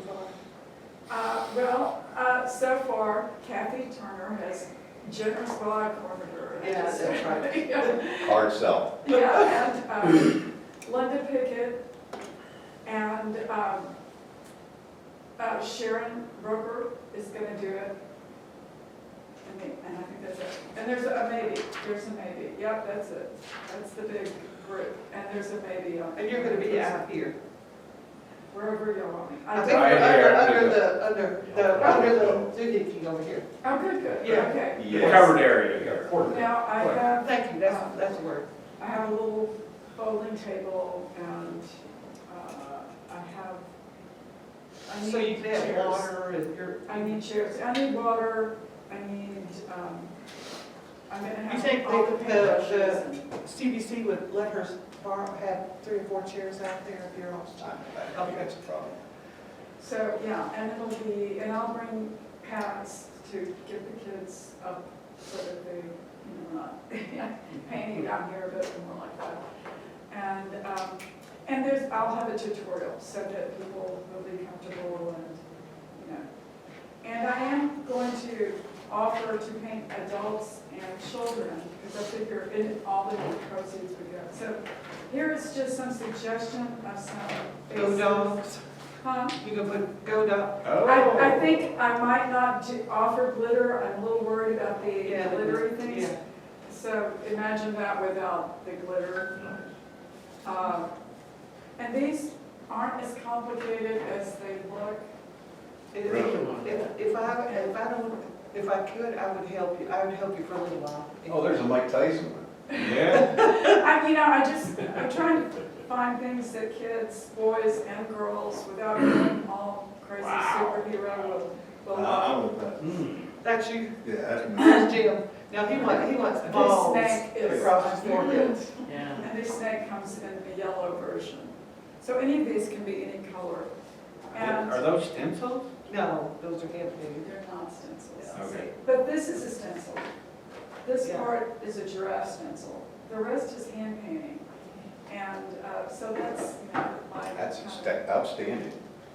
far? so far Kathy Turner has generous, well, I cornered her. Yeah, that's right. Yeah. Hard sell. Yeah, and Linda Pickett and Sharon Broker is gonna do it. And I think that's it. And there's a maybe, yep, that's it. That's the big group, and there's a maybe on. And you're gonna be out here. Wherever you want me. I think don't- Right here. under the doohickey over here. Oh, good, Yeah. okay. The Yes. covered area here. Now, I have, Thank you, that's the word. I have a little bowling table, and I So you need can have chairs. water and your. I need chairs, I need water, I need, I'm gonna You have think all the the paintbrushes and. CBC would let her have 3 or 4 chairs out there if you're all I think that's a problem. So, yeah, and it'll be, and I'll bring pads to get the kids up so that they, not painting down here, but more like that. And I'll have a tutorial so that people will be comfortable and, And I am going to offer to paint adults and children, because I figure all the proceeds would go. So here is just some suggestion of some Go faces. dogs. Huh? You gonna put go dog? I think I might not offer glitter. I'm a little worried about the glittery things. Yeah. So imagine that without the glitter. And these aren't as complicated as they look. If I could, I would help you. I would help you for a little while. Oh, there's a Mike Tyson one. Yeah. I'm trying to find things that kids, boys and girls, without going all crazy superhero will love. I want that. That's you. Yeah, that's me. That's Jim. Now he wants balls This snake is. across his forehead. Yeah. And this snake comes in a yellow version. So any of these can be any color. And Are those stencils? No, those are hand painted. they're not stencils. Okay. But this is a stencil. This Yeah. part is a giraffe stencil. The rest is hand painting. And so that's my. That's outstanding.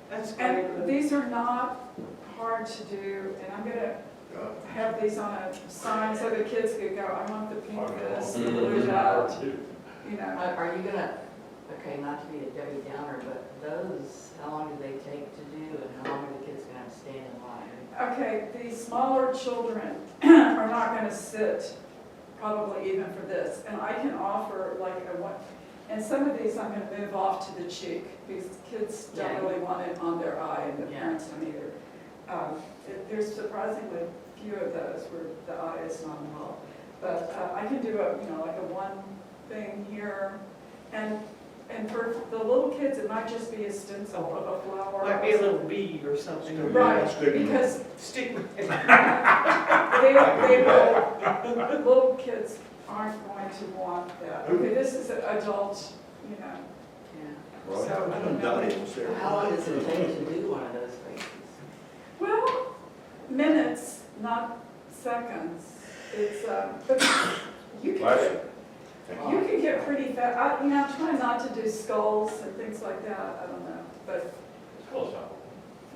That's great. And these are not hard to do, and I'm gonna have these on a sign so the kids could go, I want the pink this, the blue that, Are you gonna, okay, not to be a Debbie Downer, but those, how long do they take to do, and how long are the kids gonna have to stand in line? Okay, the smaller children are not gonna sit probably even for this, and I can offer like a one, and some of these I'm gonna move off to the cheek, because kids don't Yeah. really want it on their eye, and the Yeah. parents don't either. There's surprisingly few of those where the eye is not involved, but I can do like a one thing here, and for the little kids, it might just be a stencil of a flower. Might be a little bee or something. Right, Stick 'em. because Stick with it. they will, little kids aren't going to want that. Okay, this is an adult, Yeah. so I don't Donnie know. was there. How long does it take to do one of those faces? Well, minutes, not seconds. It's, but you can Bless get, you can get pretty fast. I'm trying not to do skulls and things like that. I don't know, but Close up.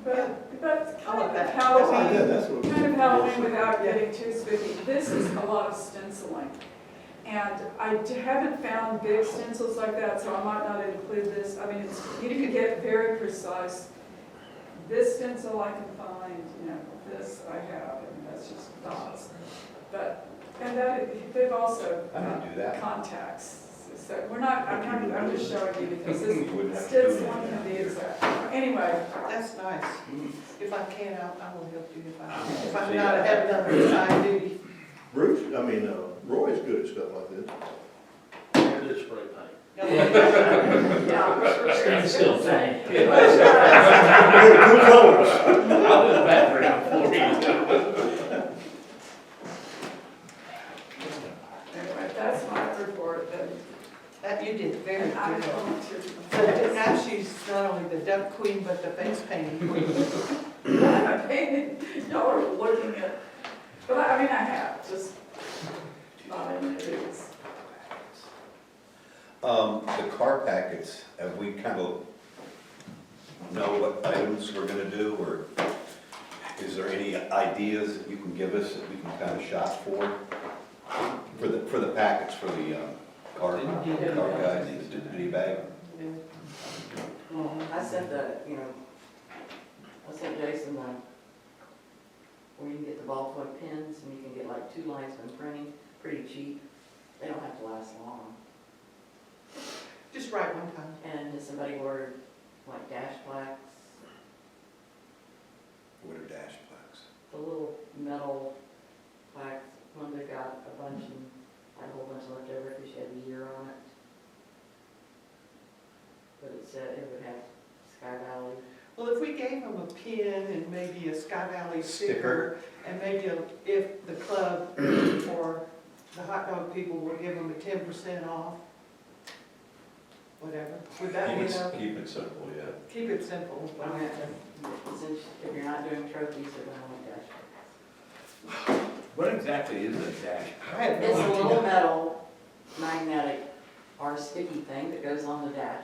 kind of that. Halloween. Yeah, that's what. Kind of Halloween without getting too spooky. This is a lot of stenciling. And I haven't found big stencils like that, so I might not include this. I mean, you can get very precise. This stencil I can find, this I have, and that's just dots. But, and that, they've also I can do that. contacts. So we're not, I'm just showing you because this, You wouldn't have to do this one anything. can be exact. Anyway, That's nice. Mm. If I can, I will help you I if don't I'm see not, that. have another side duty. Bruce, Roy's good at stuff like this. Good spray paint. yeah. Still saying. Good colors. I'll do the background for you. Anyway, that's my report, and That you did very and I'm good. going to. So now she's not only the duck queen, but the face painting queen. I painted, y'all are looking at, but I mean, I have, just not in the news. The car packets, have we kind of know what items we're gonna do, or is there any ideas that you can give us that we can kind of shop for? For the packets, for the, car guys, the goodie bag? I sent I sent Jason where you can get the ballpoint pens and you can get like 2 lines of printing, pretty cheap. They don't have to last long. Just write one time. And somebody ordered like dash plaques, What are dash plaques? the little metal plaques. Linda got a bunch and had a whole bunch left over because she had a year on it. But it said it would have Sky Valley. Well, if we gave them a pin and maybe a Sky Valley Sticker. sticker, and maybe if the club or the hot dog people will give them a 10% off, whatever, would that be enough? Keep it simple, yeah. Keep it simple. Since if you're not doing trophies, they're gonna want dash plaques. What exactly is a dash? I have no It's a idea. little metal magnetic or sticky thing that goes on the dash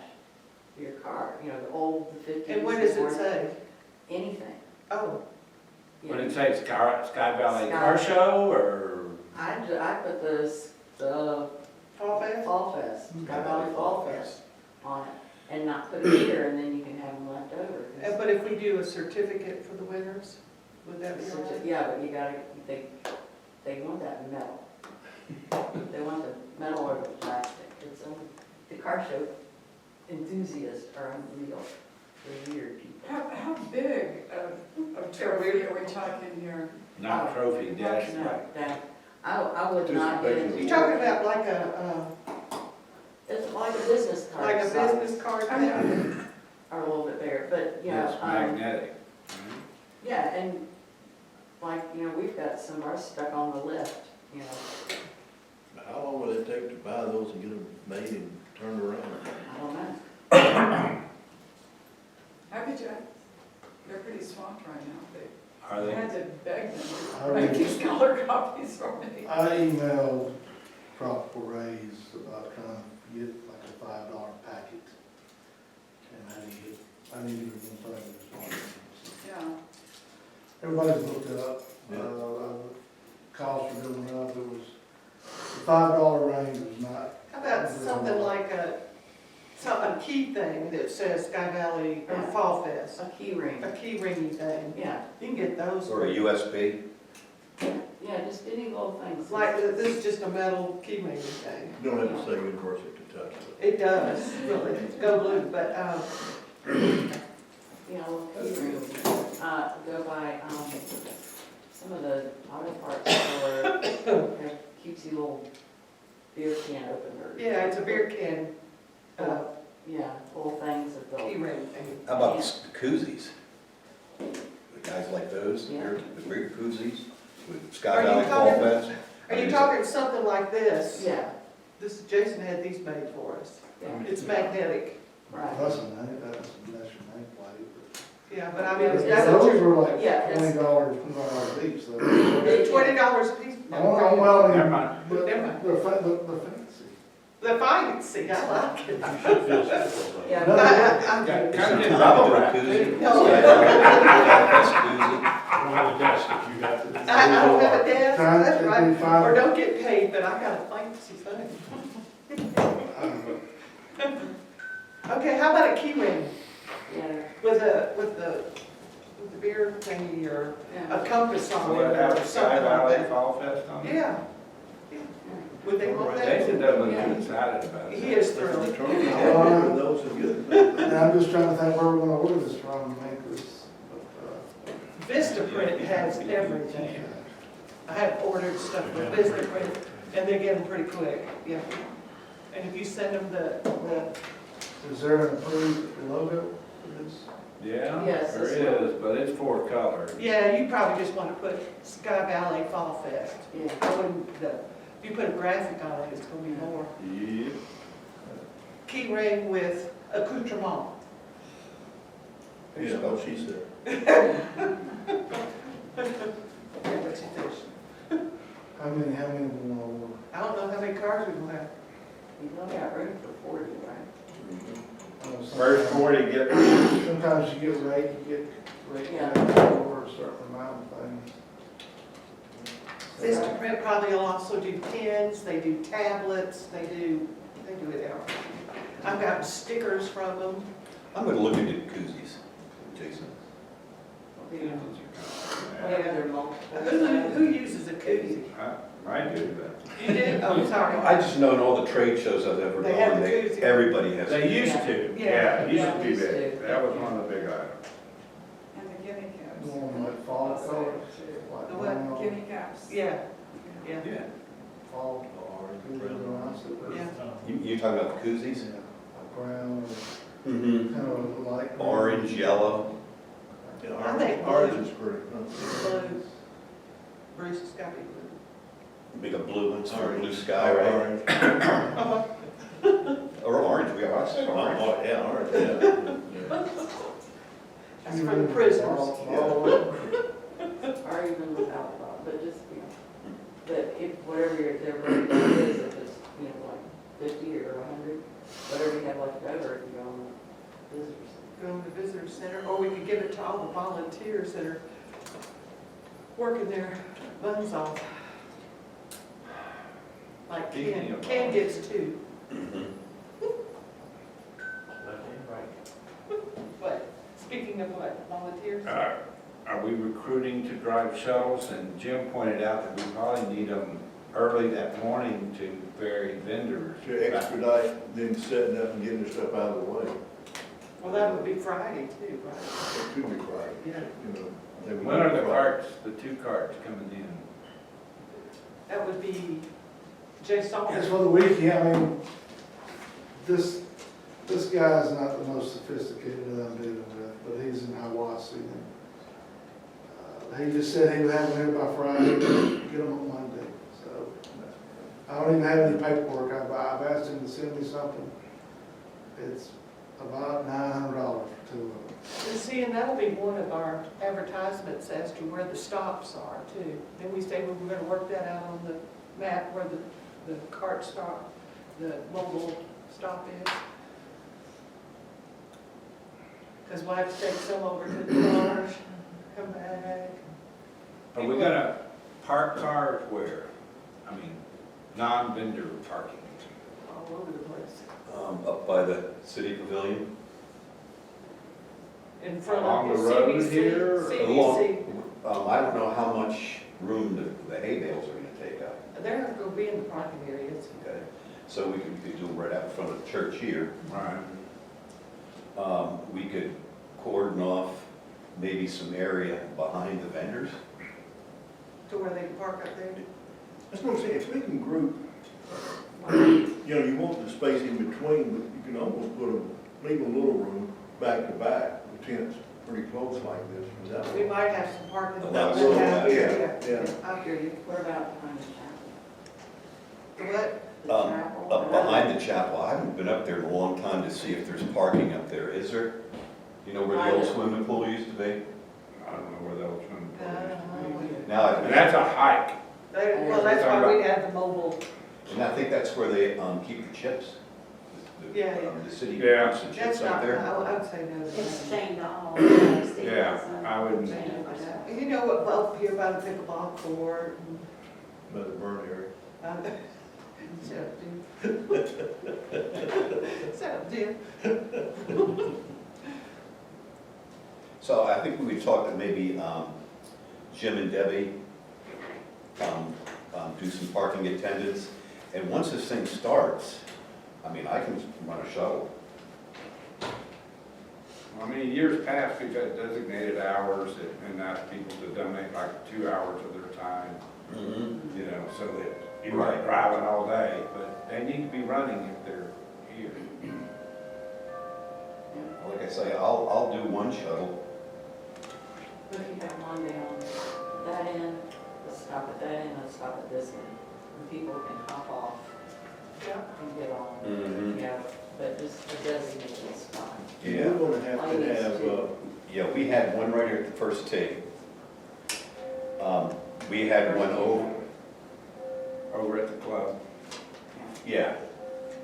of your car, the old, the 50s. And what does it 40s, say? Anything. Oh, You What know, did it say, Sky Valley Sky- Car Show, or? I put the Fall Fest? Fall Fest, Sky Valley Fall Fest on it, and not put it here, and then you can have them left over. 'cause But if we do a certificate for the winners, would that be it's all such a- right? Yeah, but you gotta, they want that metal. They want the metal or the plastic. It's, the car show enthusiasts are unreal. They're weird people. How big of trophy are we talking here? Not trophy, dash No, plaque. that, I would Just not get basically- into. You're talking about like a, It's like a business card. like a size, business card I thing? or a little bit bigger, but, It's yeah, magnetic. yeah, and like, we've got some of ours stuck on the lift, How long will it take to buy those and get them made and turned around? I don't know. How could you, they're pretty swamped right now. Are I they? had to beg them I to make really- these color copies for me. I emailed Tropical Rays about trying to get like a $5 packet. And I need to get them started this morning. Yeah. Everybody's looked it up. Yeah. Costs are going up. It was, the $5 range was not. How about something like a key thing that says Sky Valley or Fall Fest? A key ring, A key ringy thing. yeah, You can get those. Or a USB? yeah, just any little things. Like, this is just a metal key ringy thing. You don't have to say University of Kentucky. It does, really, go blue, but, Key ring, go by, some of the auto parts store have cutesy little beer can openers. yeah, it's a beer can, Yeah, little things that key they'll. ring thing. How about the koozies? The guys like those, Yeah. the beer koozies with Sky Are you Valley Fall talking- Fest? Are you talking something like this? Yeah, This, Jason had these made for us. yeah, It's magnetic, right. That's a name, that's your nameplate. yeah, but I mean, Is that's that what Those you're, were like Yeah, that's- $20 each, so. $20 a piece. Well, Never mind. but Never mind. they're fancy. The fancy, I like it. You should feel special about Yeah, No, Got- Comes in How bubble about wrap, a koozie? too. Sky Valley Fall Fest koozie? I don't have a desk if you got it. I don't have a desk, Trying that's to right, be fine. or don't get paid, but I got a fancy thing. Okay, how about a key ring yeah, with the beer thingy or yeah. a compass on Will it it have or a Sky something like Valley that? Fall Fest on it? Yeah, Yeah. Would they want that? Jason doesn't look too excited about it. He is thrilled. Those are good. And I'm just trying to think where we're gonna order this from, make this, Vistaprint has everything. I have ordered stuff from Vistaprint, and they get them pretty quick, yeah. And if you send them the, is there an approved logo for this? Yeah, Yes, there this is, but it's 4 colors. yeah, you probably just want to put Sky Valley Fall Fest. Yeah. I wouldn't, if you put a graphic on it, it's gonna be more. Yep. Key ring with accoutrement. Yeah, oh, she said. Yeah, what you think? How many we wanna order? I don't know how many cars we gonna have. You only got room for 40, right? First 40 get, Sometimes you get rate Yeah. for a certain amount of things. Vistaprint probably will also do pens, they do tablets, they do it out. I've got stickers from them. I'm gonna look into koozies, Jason. Whatever they're multiple. Who uses a koozie? I do, but You do? Oh, sorry. I just know in all the trade shows I've ever They have gone, the koozie. everybody has. they used to, Yeah. yeah, it used Yeah, to be used big. to. That was one of the big items. And the guinea caps. Going like fall colors, like The what? brown, Guinea caps. Yeah, yeah. Yeah. fall, or, Yeah. You talking about the koozies? yeah, brown, Mm-hmm. kind of like. Orange, yellow. Yeah, I think orange is pretty. Huh? Blue. Bruce has got to be blue. Make a blue one for Orange. blue sky, right? Orange. Or orange, I said orange. Oh, yeah, orange, yeah. That's for the prisoners. Or even without, but just, you know, but if, whatever their breakdown is, if it's, you know, like 50 or 100, whatever you have left over, if you go on the visitors. Go to the visitor center, or we could give it to all the volunteers that are working their buns off. Like Speaking of Ken gets 2. Mhm. Left and right. But speaking of what, volunteers? Are we recruiting to drive shuttles? And Jim pointed out that we probably need them early that morning to ferry vendors. To expedite them setting up and getting their stuff out of the way. Well, that would be Friday too, right? It could be Friday, Yeah. you know. they would When are the Friday. carts, the 2 carts coming in? That would be Jay It's Saunders. for the weekend, I mean, this guy's not the most sophisticated that I'm dealing with, but he's in Hiawassee. He just said he would have them here by Friday, get them on Monday, so. I don't even have any paperwork, I've asked him to send me something. It's about $900 for 2 of them. And see, and that'll be one of our advertisements as to where the stops are too. Then we say, well, we're gonna work that out on the map where the cart stop, the mobile stop is. Because we'll have to take some over to the cars, come back. Are we gonna park cars where? I mean, non-vendor parking. All over the place. Up by the city pavilion. In front Along of the the road CDC. here, or CDC. I don't know how much room the hay bales are gonna take up. They're not gonna be in the parking areas. Okay, so we could do them right out in front of the church here. Right. We could cordon off maybe some area behind the vendors. To where they can park up there. That's what I'm saying, if we can group, you know, you want the space in between, but you can almost put them, leave a little room back to back, the tents pretty close like this. Is that We what- might have some parking. Allow some, Yeah, yeah. I hear you. What about behind the chapel? The what? The chapel? Up behind the chapel, I haven't been up there in a long time to see if there's parking up there, is there? You know where the old swimming pool used to be? I don't know where that was from. Now, And that's a hike. Well, that's why we have the mobile, and I think that's where they keep the chips. Yeah. The city Yeah. keeps the that's chips up not, there. I would say no. It's chained all. Yeah, I wouldn't. You know what, well, up here by the pickleball court By the burn area. and, so, Jim. So I think we talked that maybe Jim and Debbie do some parking attendants, And once this thing starts, I mean, I can run a shuttle. I mean, in years past, we've had designated hours and asked people to donate like 2 hours of their time, you know, so that you're not Right. driving all day, but they need to be running if they're here. Like I say, I'll do one shuttle. But if you have one down that end, let's stop at that end, let's stop at this end. And people can hop off Yeah. and get on. Mhm. Yeah, but just a designated spot. Yeah. We're gonna have to have, Yeah, we had one right here at the first tee. We had one Over at the club, yeah.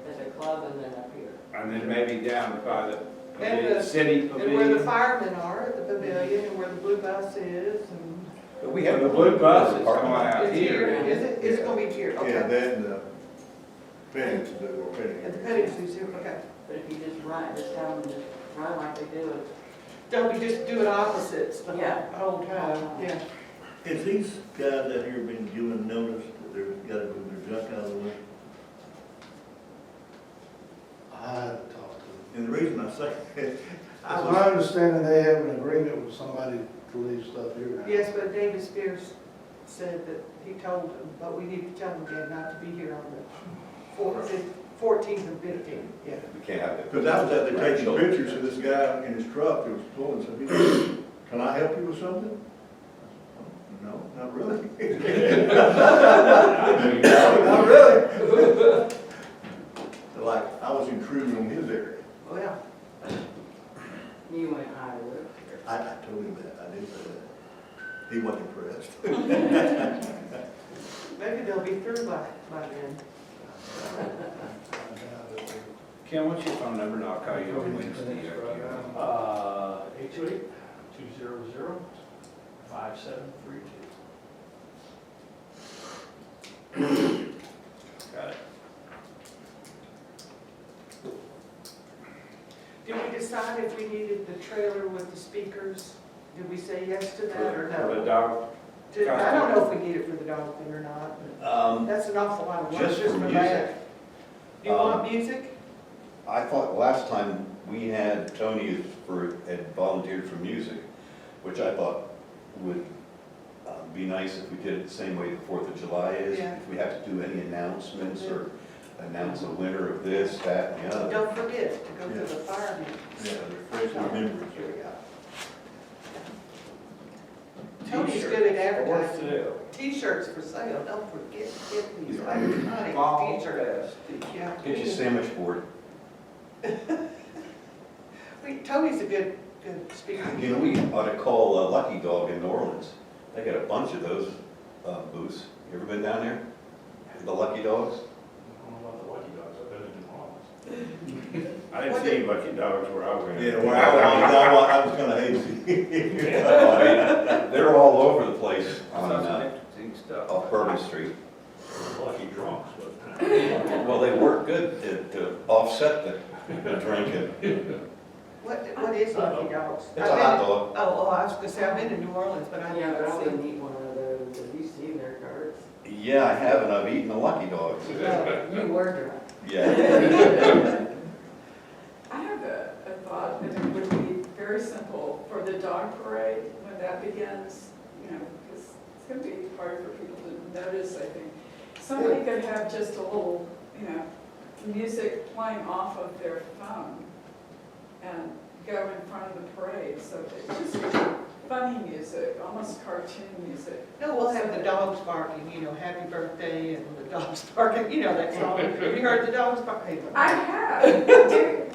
At the club and then up here. and then maybe down by the And the- city And where the pavilion. firemen are, at the pavilion, and where the blue bus is, and. But we Yeah, had the blue bus is parking going lot. out It's here, here. is it? It's gonna be here, yeah, okay. that and the Phoenix, the Phoenix. And the Phoenix is here, okay. But if you just run, just have them just run like they do it. Don't be just doing opposites the Yeah. whole time, yeah. Has these guys out here been given notice that they've gotta move their junk out of the way? I haven't talked to And the reason I say, them. As my understanding, they have an agreement with somebody to leave stuff here now. Yes, but David Spears said that he told them, but we need to tell them again not to be here on the 14th and 15th, yeah. We can't have it. because I was out there taking pictures of this guy in his truck that was pulling some, he said, can I help you with something? No, not really. Not really. Like, I was intruding on his area. Well, You went higher up here. I told him that, I did say that. He wasn't impressed. maybe they'll be through by then. Ken, what's your phone number, and I'll call you on Wednesday. 828-200-5732. Got it. Did we decide if we needed the trailer with the speakers? Did we say yes to that or For the no? dog, I don't know if we need it for the dog thing or not, but that's an awful lot of work Just just for for music. that. You want music? I thought last time we had Tony had volunteered for music, which I thought would be nice if we did it the same way the 4th of July is. Yeah. If we have to do any announcements or announce a winner of this, that, and the other. Don't forget to go to the fire meeting. Yeah, refresh the memories. Here we go. Tony's good at advertising. For sale. T-shirts for sale, don't forget to get these iconic Fall T-shirts. best. Yeah. Get your sandwich board. Tony's a good speaker. You know, we ought to call Lucky Dog in New Orleans. They got a bunch of those booths. You ever been down there? The Lucky Dogs? I don't know about the Lucky Dogs, I've been in New Orleans. I didn't see lucky dogs where I went. Yeah, well, I was gonna hate to. They're all over the place on Some interesting stuff. off Bourbon Street. Lucky Drunks, but. Well, they work good to offset the drinking. What is Lucky Dogs? It's a hot dog. Oh, I was gonna say, I've been to New Orleans, but I Yeah, but I haven't wouldn't seen. eat one of those. Have you seen their cards? Yeah, I have, and I've eaten the Lucky Dogs. You were drunk. Yeah. I have a thought that it would be very simple for the dog parade, when that begins, you know, because it's gonna be hard for people to notice, I think. Somebody could have just a little, you know, music playing off of their phone and go in front of the parade, so it's just funny music, almost cartoon music. No, we'll have the dogs barking, you know, happy birthday, and the dogs barking, you know that song. Have you heard the dogs barking? I have,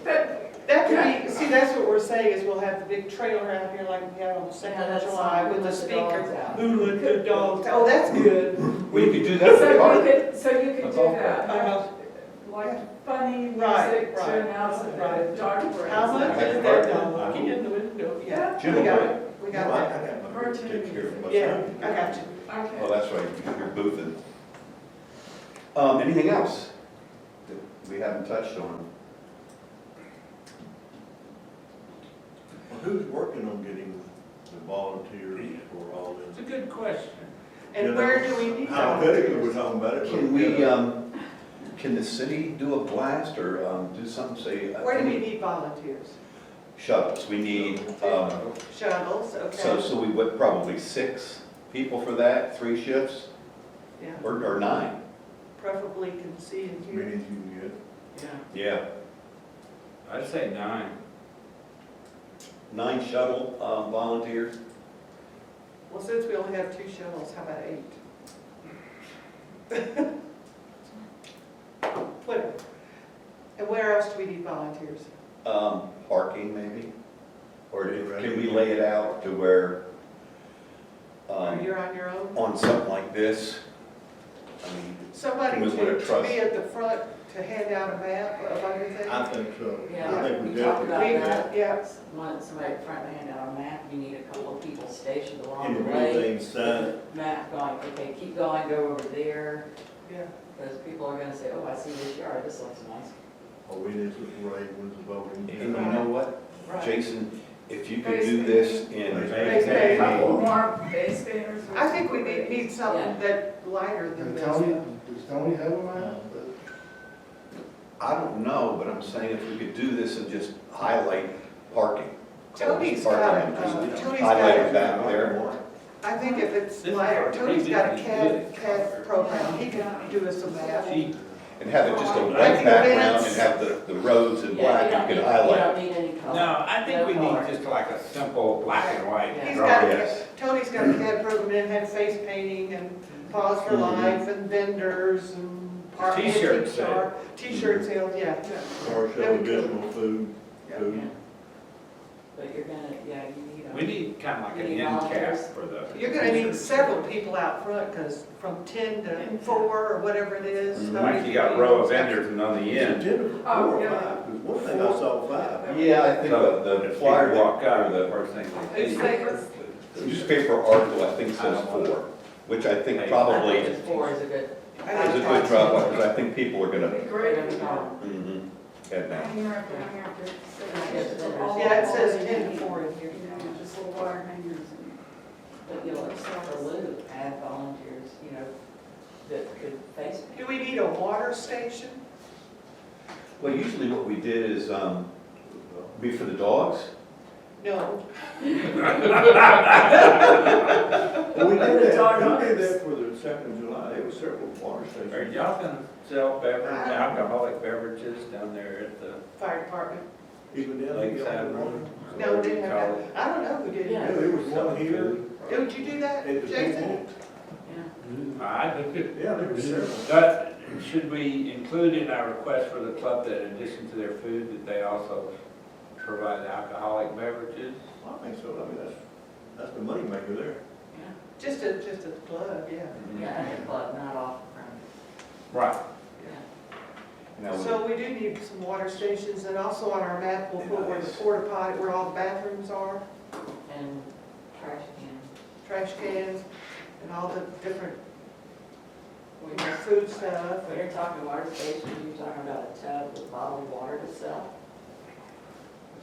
but That could be, see, that's what we're saying, is we'll have the big trailer out here like we had on the 2nd Yeah, of that's July fine. with the Let the dogs speaker. out. Who let the dogs out? Oh, that's good. Well, you could do that with the car. So you could do that, like funny Right, music right, to announce the right. dog parade. How much Happy is that birthday. dog in the window? Yeah, Jim we will got do it, we got Well, I that. got my bird to take care of myself. Yeah, I got you. Okay. Oh, that's right, you're boothing. Anything else that we haven't touched on? Well, who's working on getting the volunteers for all It's this? a good question. And where do we need Hypothetically, we're volunteers? talking about it. but, Can we, can the city do a blast or do something, say? Where do we need volunteers? Shuttles, we need, Shuttles, so okay, we would probably 6 people for that, 3 shifts, yeah, or 9, preferably can see and As many hear. as you can get. Yeah. yeah. I'd say 9. 9 shuttle volunteers. Well, since we only have 2 shuttles, how about 8? Whatever. And where else do we need volunteers? Parking maybe? Or can we lay it out to where, Or you're on your own? on something like this? I mean, Somebody Can we put a to trust? be at the front to hand out a map of everything? I think so. Yeah, I think we we talked definitely. about that. Yeah, Want somebody up front to hand out a map, you need a couple of people stationed along the Individual way. things, sign. Map going, okay, keep going, go over there, yeah. because people are gonna say, oh, I see this yard, this looks nice. Oh, it is with parade, when's the voting? and you know what, Right. Jason, if you could do this in, Base Couple more base painters. I think we need something that lighter than And this. Tony, does Tony have a map? I don't know, but I'm saying if we could do this and just highlight parking. Tony's Parking got, and just Tony's highlight it got, back there. I think if it's This is lighter, our Tony's got a pretty CAD program, he can do us a map. She, And have it just a I white think background and Vince- have the roads in Yeah, black, you you don't could need- highlight. You don't need any color. no, I think we No color. need just like a simple black and white Yeah. He's drawing. got, Yes. Tony's got a CAD program and had face painting and Pause for Mhm. Life and vendors and park T-shirt antique store. T-shirt sales, yeah. Car show, That'd be good. additional food, Yeah. food. Yeah. But you're gonna, yeah, you need a. We need kind of like We an need end cap volunteers. for the. You're gonna need several people out front, because from 10 to 4 or whatever it is. Mhm. how many Like you got a people row of you got. vendors and on the Is it end. 10 to 4 Oh, or yeah. 5? Because one thing I saw 5. Yeah, I think So the if flyer you walk out, or the the first thing they see. Newspaper? newspaper article, I think says 4, which I think probably I think it's 4 is a good. is a good drop, because I think people are gonna, It'd be great if we got head down. hanger after hanger after. Yeah, it says 10 to 4 in here. You know, just little wire hangers and. But you'll for Lou, add volunteers, you know, that could face Do we need a water station? Well, usually what we did is, be for the dogs. No. Well, we did that, Dog we did hunters. that for the 2nd of July, there were several water Are stations. y'all gonna sell alcoholic beverages down there at the Fire department? Even down there. lakeside room? No, we didn't have that. I don't know who did Yeah. Yeah, it. there was one here. Did you do that, At the Jason? picnic. Yeah. I Yeah, there were several. But should we include in our request for the club that in addition to their food, that they also provide alcoholic beverages? I think so, I mean, that's the moneymaker there. Yeah, Just a plug, yeah. yeah, and club, not off premise. Right. Yeah. Now, So we do need some water stations, and also on our map, we'll put where the porta potty, where all the bathrooms are, And trash can. trash cans, and all the different When food stuff. you're talking water station, you're talking about a tub with bottled water to sell.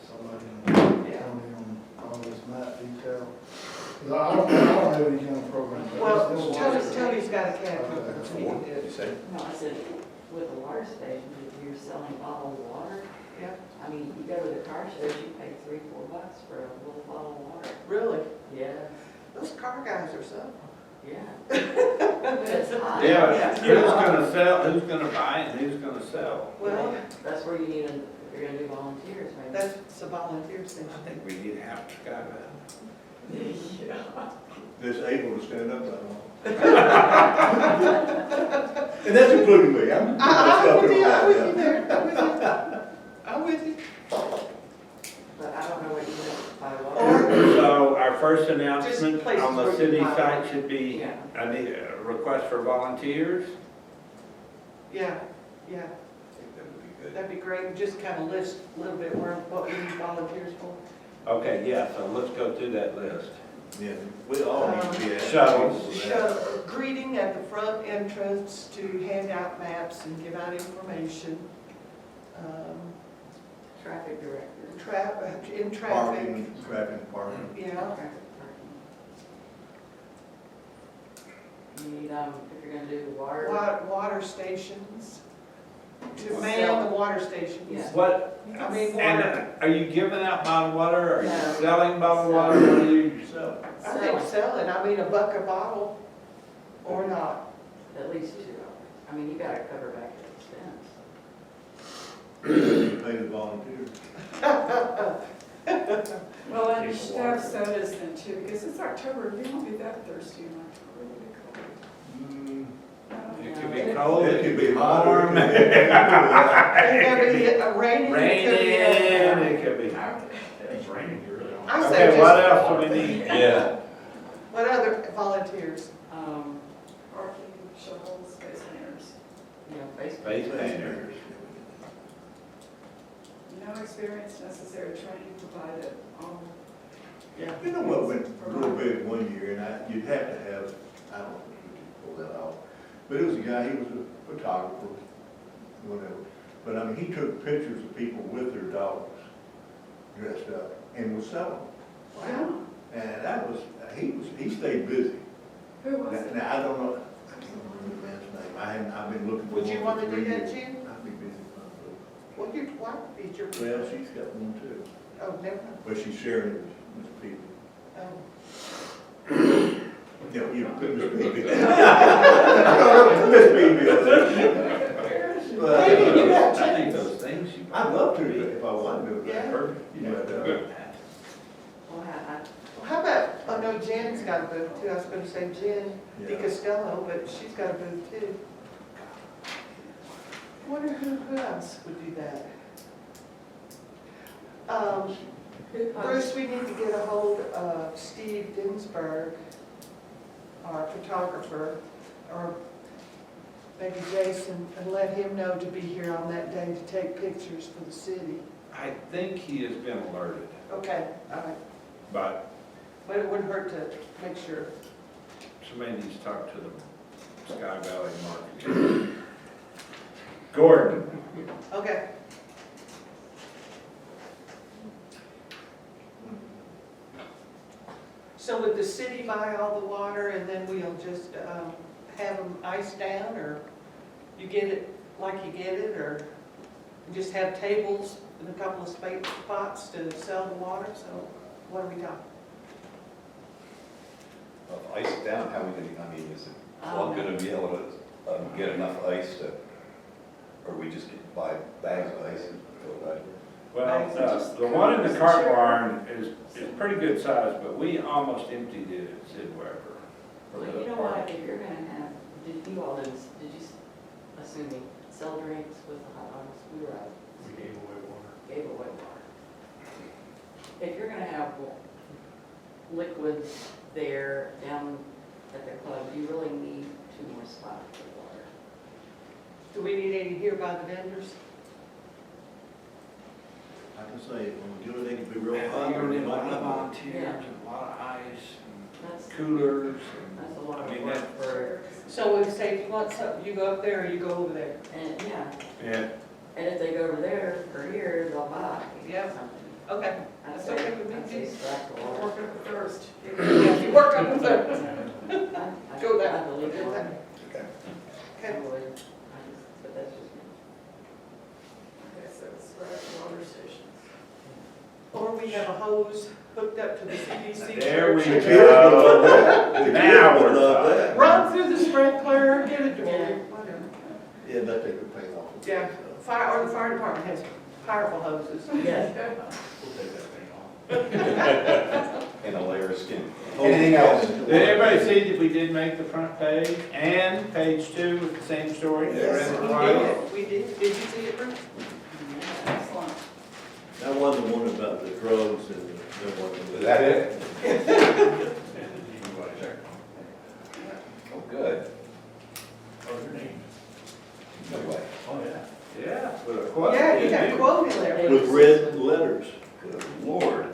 Somebody tell me on all this map detail. 'Cause I don't have any kind of program. Well, This water station. Tony's got a CAD program. you say? No, I said, with the water station, if you're selling bottled water, Yeah, I mean, you go to the car shows, you pay $3-4 for a little bottle of water. really? Yes, Those car guys are something. yeah. It's hot. Yeah, who's gonna sell, who's gonna buy it, and who's gonna sell? Well, That's where you need, if you're gonna do volunteers, maybe. that's a volunteer I station. think we need to have a sky valley. That's able to stand up that long. And that's including me, I'm. I'm with you, I'm with you there, I'm with you. I'm with you. But I don't know what you meant by water. So our first announcement places on the where you city buy site it. should be, Yeah. I need a request for volunteers. Yeah, yeah, I think that would be good. that'd be great, just kind of list a little bit where, what we need volunteers for. Okay, yeah, so let's go through that list. Yeah, we all need to be. at- Shuttles. Greeting at the front entrance to hand out maps and give out information. Traffic director. In traffic, Parking, traffic, parking. yeah. Traffic parking. You need, if you're gonna do the water. Water stations, To man the water stations. Yeah. What, I mean, and water, are you giving out bottled water, or are you No. selling bottled water, what are you? So, I think selling, I mean, a buck a bottle or not. At least $2. I mean, you gotta cover back your expense. you pay the volunteers. Well, and you should have sodas then too, because it's October, you won't be that thirsty in October, it'll be cold. It No. could be cold, It could be hot. warm, It could be a raining, it could be raining, a. it could be. It's raining, you really don't. I say Okay, what just, else do we need? Yeah. what other volunteers? Parking, shovels, space painters. You know, basically. Face painters. No experience necessary, training provided. Yeah. You know what went real big one year, and you'd have to have, I don't know if we could pull that off, but it was a guy, he was a photographer, whatever. But I mean, he took pictures of people with their dogs dressed up and was selling them. Wow. And that was, he stayed busy. Who was it? Now, I don't know, I can't remember the man's name, I've been looking for Would one you for want to 3 do that, years. Jim? I'd be busy. Well, your wife would be your. Well, she's got one too, Oh, never mind. but she's sharing it with people. Oh. You know, Miss Baby. Miss Baby. Maybe you have I think chickens. those things you. I'd love to, if I wanted to, Yeah. perfect. But, Well, Well, how about, oh no, Jen's got a booth too. I was gonna say Jen Yeah. DiCostello, but she's got a booth too. Wonder who else would do that? Bruce, we need to get a hold of Steve Dinsberg, our photographer, or maybe Jason, and let him know to be here on that day to take pictures for the city. I think he has been alerted, Okay, all right. but But it wouldn't hurt to make sure. somebody needs to talk to the Sky Valley Market. Gordon, Okay. So would the city buy all the water and then we'll just have them iced down, or you get it like you get it, or just have tables and a couple of spots to sell the water? So what are we talking? Ice it down, how are we gonna, I mean, is it all gonna be able to get enough ice to, or we just buy bags of ice and fill it well, the one in the cart barn is pretty good size, but we almost emptied it at Sid Weber. for Well, the you know what, party. if you're gonna have, did you all, did you, assuming, sell drinks with the hot dogs? We were out. We gave away water. Gave away water. If you're gonna have liquids there down at the club, you really need 2 more spots for water. Do we need any here by the vendors? I can say, when we do it, they can be real hot. You're gonna need a lot of Yeah. volunteers and a lot of ice That's, and coolers that's a and, lot I of mean, work that, for, So we say, if you want something, you go up there or you go over there? and, yeah, yeah. and if they go over there or here, they'll buy Yeah. something. Okay, I'd that's say, okay with I'd say me. scrap the water. Work up the thirst. Yeah, if you work on the third. I- Go there. I believe Go it. there. Okay. I Okay. would, but that's just me. Okay, so it's scratch water stations. Or we have a hose hooked up to the CDC. There we church. go. The Now kids we're would love talking. that. Run through the sprinkler, get a door, whatever. Yeah, that they could pay off. Yeah, fire, or the fire department has powerful hoses. Yes. We'll take that thing off. And a layer of skin. Anything else? Did everybody see that we did make the front page and page 2 with the same story? Yes. Read it We twice? did, we did. Did you see it, Bruce? Excellent. That wasn't the one about the drugs and the one. Is that it? You can go out there. Oh, good. What's your name? No way. Oh, yeah. Yeah, with a quote. Yeah, you got a quote in there. With red letters. Good Lord.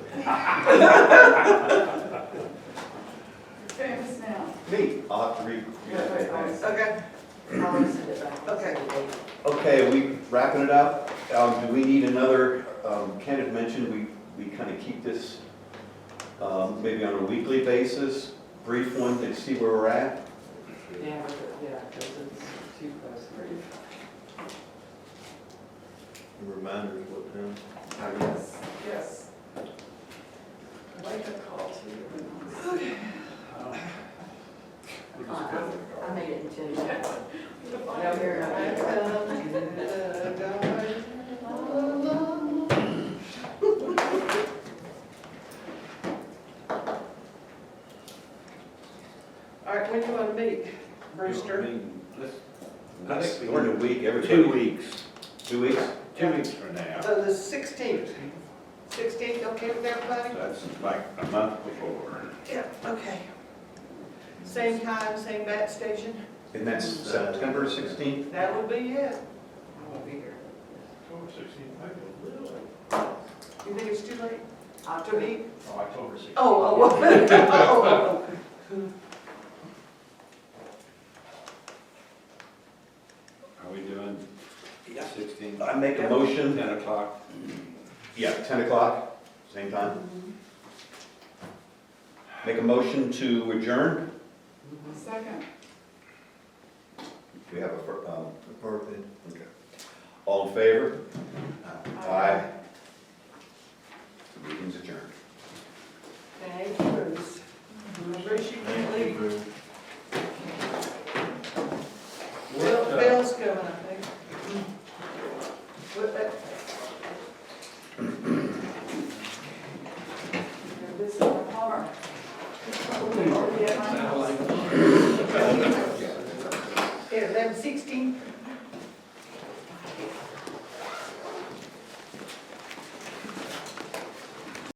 Famous now. Me, I'll have to read. Okay, I'll send it back. Okay. Okay, we wrapping it up. Do we need another, Ken had mentioned, we kind of keep this maybe on a weekly basis, brief one to see where we're at. Yeah, because it's too close. The reminders what time? Yes, yes. Wake up call too. I made it in 10 minutes. Now here I come to the garden. All right, when do you want to meet, Brewster? I mean, let's- I That's think we during the can- week, everybody. 2 weeks, 2 weeks? 2 weeks from now. So the 16th. 16th, okay with everybody? That's like a month before. Yeah, okay. Same time, same bat station? And that's September 16th? That would be it. I won't be here. October 16th, might be a little late. You think it's too late to October, meet? Oh, October 16th. Oh. Are we doing 16? I make a motion, 10 o'clock? yeah, 10 o'clock, same time. Make a motion to adjourn. Second. We have a, Birthday. okay. All in favor? Aye. Meeting's adjourned. Thank you, Bruce. Bruce, you can leave. Bill's coming, I think. What, This is my car. yeah, 11:16.